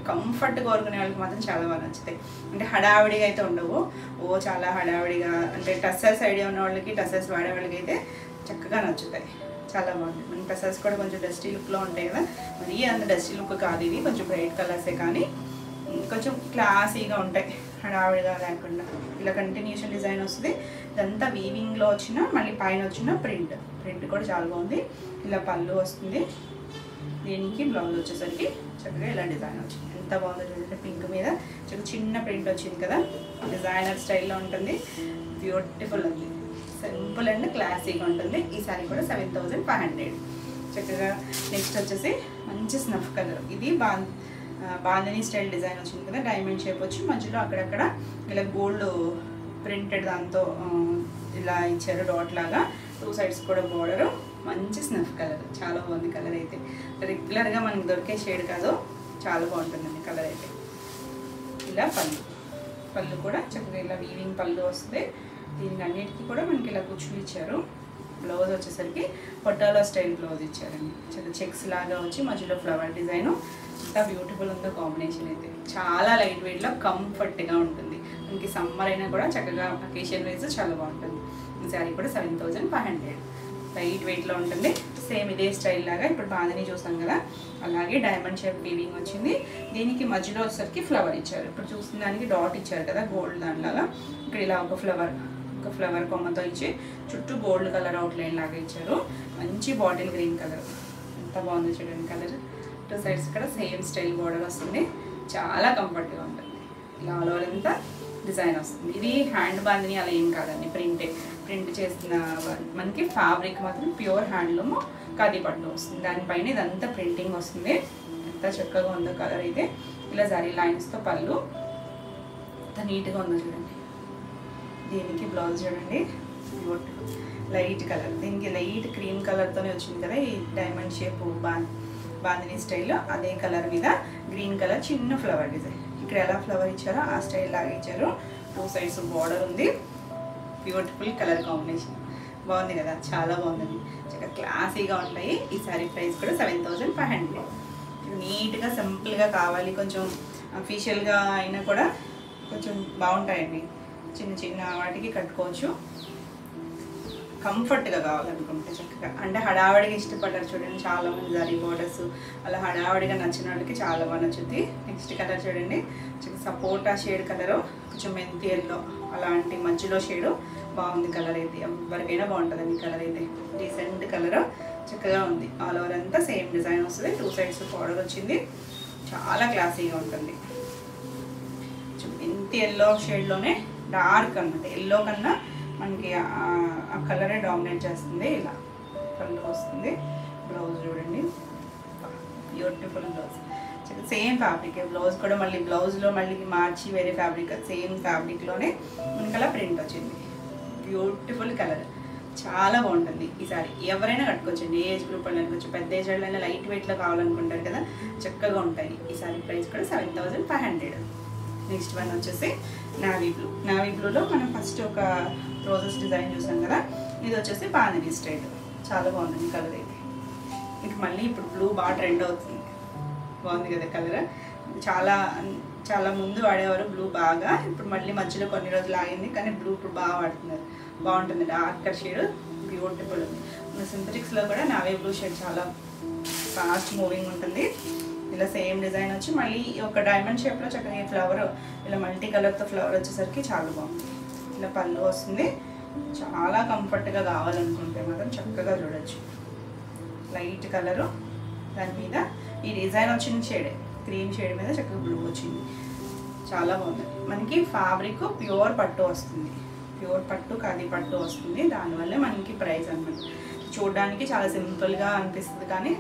కంఫర్ట్గా కోరుకునే వాళ్ళకి మాత్రం చాలా బాగా నచ్చుతాయి. అంటే హడావిడిగా అయితే ఉండవు. చాలా హడావిడిగా అంటే టసర్స్ ఐడియా ఉన్న వాళ్ళకి, టసర్స్ వాడే వాళ్ళకి అయితే చక్కగా నచ్చుతాయి. చాలా బాగుంది. మన టసర్స్ కూడా కొంచెం డస్టీ లుక్లో ఉంటాయి కదా, మరీ అంత డస్టీ లుక్ కాదు ఇది, కొంచెం బ్రైట్ కలర్సే కానీ కొంచెం క్లాసీగా ఉంటాయి, హడావిడిగా లేకుండా. ఇలా కంటిన్యూషన్ డిజైన్ వస్తుంది. ఇదంతా వీవింగ్లో వచ్చిన మళ్ళీ పైన వచ్చిన ప్రింట్ కూడా చాలా బాగుంది. ఇలా పళ్ళు వస్తుంది. దీనికి బ్లౌజ్ వచ్చేసరికి చక్కగా ఇలా డిజైన్ వచ్చింది. ఎంత బాగుందో చూడండి. పింక్ మీద చిన్న ప్రింట్ వచ్చింది కదా, డిజైనర్ స్టైల్లో ఉంటుంది. బ్యూటిఫుల్ ఉంది, సింపుల్ అండ్ క్లాసీగా ఉంటుంది. ఈ సారీ కూడా 7500 చక్కగా. నెక్స్ట్ వచ్చేసి మంచి స్నఫ్ కలర్. ఇది బాందిని స్టైల్ డిజైన్ వచ్చింది కదా, డైమండ్ షేప్ వచ్చి మధ్యలో అక్కడక్కడ ఇలా గోల్డ్ ప్రింటెడ్ దాంతో ఇలా ఇచ్చారు డాట్ లాగా. 2 sides కూడా బార్డరు. మంచి స్నఫ్ కలర్, చాలా బాగుంది. కలర్ అయితే రెగ్యులర్గా మనకి దొరికే షేడ్ కాదు, చాలా బాగుంటుందండి కలర్ అయితే. ఇలా పళ్ళు కూడా చక్కగా ఇలా వీవింగ్ పళ్ళు వస్తుంది. దీనికి అన్నిటికీ కూడా మనకి ఇలా కుచ్చులు ఇచ్చారు. బ్లౌజ్ వచ్చేసరికి పొట్టాలో స్టైల్ బ్లౌజ్ ఇచ్చారండి. చక్కగా చెక్స్ లాగా వచ్చి మధ్యలో ఫ్లవర్ డిజైన్. ఎంత బ్యూటిఫుల్ ఉందో కాంబినేషన్ అయితే. చాలా లైట్ వెయిట్లో కంఫర్ట్గా ఉంటుంది. మనకి సమ్మర్ అయినా కూడా చక్కగా అకేషన్ వైజ్ చాలా బాగుంటుంది. ఈ శారీ కూడా 7500 లైట్ వెయిట్లో ఉంటుంది. సేమ్ ఇదే స్టైల్ లాగా ఇప్పుడు బాందిని చూసాం కదా, అలాగే డైమండ్ షేప్ వీవింగ్ వచ్చింది. దీనికి మధ్యలో వచ్చేసరికి ఫ్లవర్ ఇచ్చారు. ఇప్పుడు చూసిన దానికి డాట్ ఇచ్చారు కదా గోల్డ్ దానిలాగా. ఇక్కడ ఇలా ఒక ఫ్లవర్ కొమ్మతో ఇచ్చి చుట్టూ గోల్డ్ కలర్ అవుట్లైన్ లాగా ఇచ్చారు. మంచి బాటిల్ గ్రీన్ కలర్, ఎంత బాగుంది చూడండి కలర్. 2 sides కూడా సేమ్ స్టైల్ బోర్డర్ వస్తుంది. చాలా కంఫర్ట్గా ఉంటుంది. ఇలా ఆల్ ఓవర్ అంతా డిజైన్ వస్తుంది. ఇది హ్యాండ్ బాందిని అలా ఏం కాదండి, ప్రింట్ చేసిన మనకి ఫ్యాబ్రిక్ మాత్రం ప్యూర్ హ్యాండ్లూమ్ ఖాదీ పట్టు వస్తుంది. దానిపైన ఇదంతా ప్రింటింగ్ వస్తుంది. ఎంత చక్కగా ఉందో కలర్ అయితే. ఇలా జరీ లైన్స్తో పళ్ళు, ఎంత నీట్గా ఉందో చూడండి. దీనికి బ్లౌజ్ చూడండి, బ్యూటిఫుల్ లైట్ కలర్. దీనికి లైట్ క్రీమ్ కలర్తోనే వచ్చింది కదా ఈ డైమండ్ షేప్ బాందిని స్టైల్లో. అదే కలర్ మీద గ్రీన్ కలర్ చిన్న ఫ్లవర్ డిజైన్. ఇక్కడ ఎలా ఫ్లవర్ ఇచ్చారో ఆ స్టైల్ లాగా ఇచ్చారు. 2 sides బార్డర్ ఉంది. బ్యూటిఫుల్ కలర్ కాంబినేషన్, బాగుంది కదా, చాలా బాగుంది. చక్కగా క్లాసీగా ఉంటాయి. ఈ సారీ ప్రైస్ కూడా 7500. నీట్గా సింపుల్గా కావాలి, కొంచెం అఫీషియల్గా అయినా కూడా కొంచెం బాగుంటాయండి, చిన్న చిన్న వాటికి కట్టుకోవచ్చు. కంఫర్ట్గా కావాలనుకుంటే చక్కగా, అంటే హడావడిగా ఇష్టపడ్డారు చూడండి చాలామంది జరీ బోర్డర్స్, అలా హడావడిగా నచ్చిన వాళ్ళకి చాలా బాగా నచ్చుద్ది. నెక్స్ట్ కలర్ చూడండి, సపోటా షేడ్ కలరు, కొంచెం మెంతి ఎల్లో అలాంటి మధ్యలో షేడు బాగుంది. కలర్ అయితే ఎవరికైనా బాగుంటుందండి. కలర్ అయితే డీసెంట్ కలర్, చక్కగా ఉంది. ఆల్ ఓవర్ అంతా సేమ్ డిజైన్ వస్తుంది, 2 సైడ్స్ బార్డర్ వచ్చింది, చాలా క్లాసీగా ఉంటుంది. మెంతి ఎల్లో షేడ్లోనే డార్క్ అన్నమాట, ఎల్లో కన్నా మనకి ఆ కలరే డామినేట్ చేస్తుంది. ఇలా పళ్ళు వస్తుంది. బ్లౌజ్ చూడండి, beautiful blouse, same fabric. Blouse కూడా మళ్ళీ బ్లౌజ్లో మళ్ళీ మార్చి వేరే ఫ్యాబ్రిక్, సేమ్ ఫ్యాబ్రిక్లోనే మనకి అలా ప్రింట్ వచ్చింది. బ్యూటిఫుల్ కలర్, చాలా బాగుంటుంది. ఈ సారీ ఎవరైనా కట్టుకోవచ్చండి, ఏ ఏజ్ గ్రూప్ అయినా కట్టుకోవచ్చు. పెద్ద ఏజ్ వాళ్ళైనా లైట్ వెయిట్లో కావాలనుకుంటారు కదా, చక్కగా ఉంటాయి. ఈ సారీ ప్రైస్ కూడా 7500. నెక్స్ట్ వన్ వచ్చేసి నావీ బ్లూ. నావీ బ్లూలో మనం ఫస్ట్ ఒక రోజెస్ డిజైన్ చూసాం కదా, ఇది వచ్చేసి బాందిని స్టైల్, చాలా బాగుంటుంది కలర్ అయితే. ఇంక మళ్ళీ ఇప్పుడు బ్లూ బాగా ట్రెండ్ అవుతుంది, బాగుంది కదా కలర్. చాలా చాలా ముందు వాడేవారు బ్లూ బాగా, ఇప్పుడు మళ్ళీ మధ్యలో కొన్ని రోజులు ఆగింది, కానీ బ్లూ ఇప్పుడు బాగా వాడుతున్నారు. బాగుంటుంది, డార్కర్ షేడ్, బ్యూటిఫుల్ ఉంది. మన సింథటిక్స్లో కూడా నావీ బ్లూ షేడ్ చాలా ఫాస్ట్ మూవింగ్ ఉంటుంది. ఇలా సేమ్ డిజైన్ వచ్చి మళ్ళీ ఒక డైమండ్ షేప్లో చక్కగా ఈ ఫ్లవర్, ఇలా మల్టీ కలర్తో ఫ్లవర్ వచ్చేసరికి చాలా బాగుంది. ఇలా పళ్ళు వస్తుంది, చాలా కంఫర్ట్గా కావాలనుకుంటే మాత్రం చక్కగా చూడొచ్చు. లైట్ కలరు, దాని మీద ఈ డిజైన్ వచ్చిన షేడే, క్రీమ్ షేడ్ మీద చక్కగా బ్లూ వచ్చింది, చాలా బాగుంది. మనకి ఫ్యాబ్రిక్ ప్యూర్ పట్టు వస్తుంది, ప్యూర్ పట్టు ఖాదీ పట్టు వస్తుంది. దానివల్ల మనకి ప్రైస్ అన్నమాట చూడడానికి చాలా సింపుల్గా అనిపిస్తుంది, కానీ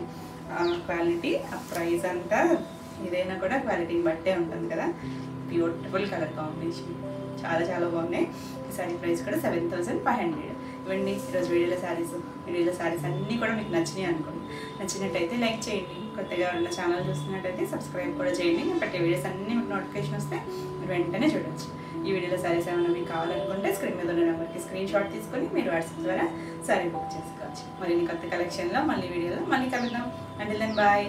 క్వాలిటీ, ఆ ప్రైస్ అంతా ఇదైనా కూడా క్వాలిటీని బట్టే ఉంటుంది కదా. బ్యూటిఫుల్ కలర్ కాంబినేషన్, చాలా చాలా బాగున్నాయి. ఈ సారీ ప్రైస్ కూడా 7500. ఇవ్వండి ఈరోజు వీడియోలో శారీస్ అన్నీ కూడా మీకు నచ్చినాయి అనుకోండి. నచ్చినట్టయితే లైక్ చేయండి, కొత్తగా ఉన్న ఛానల్ చూస్తున్నట్టయితే సబ్స్క్రైబ్ కూడా చేయండి. నేను పెట్టే వీడియోస్ అన్నీ మీకు నోటిఫికేషన్ వస్తే మీరు వెంటనే చూడవచ్చు. ఈ వీడియోలో శారీస్ ఏమైనా మీకు కావాలనుకుంటే స్క్రీన్ మీద ఉన్న నెంబర్కి స్క్రీన్ షాట్ తీసుకొని మీరు వాట్సాప్ ద్వారా శారీ బుక్ చేసుకోవచ్చు. మరి కొత్త కలెక్షన్లో మళ్ళీ వీడియోలో మళ్ళీ కలుద్దాం. Until then bye.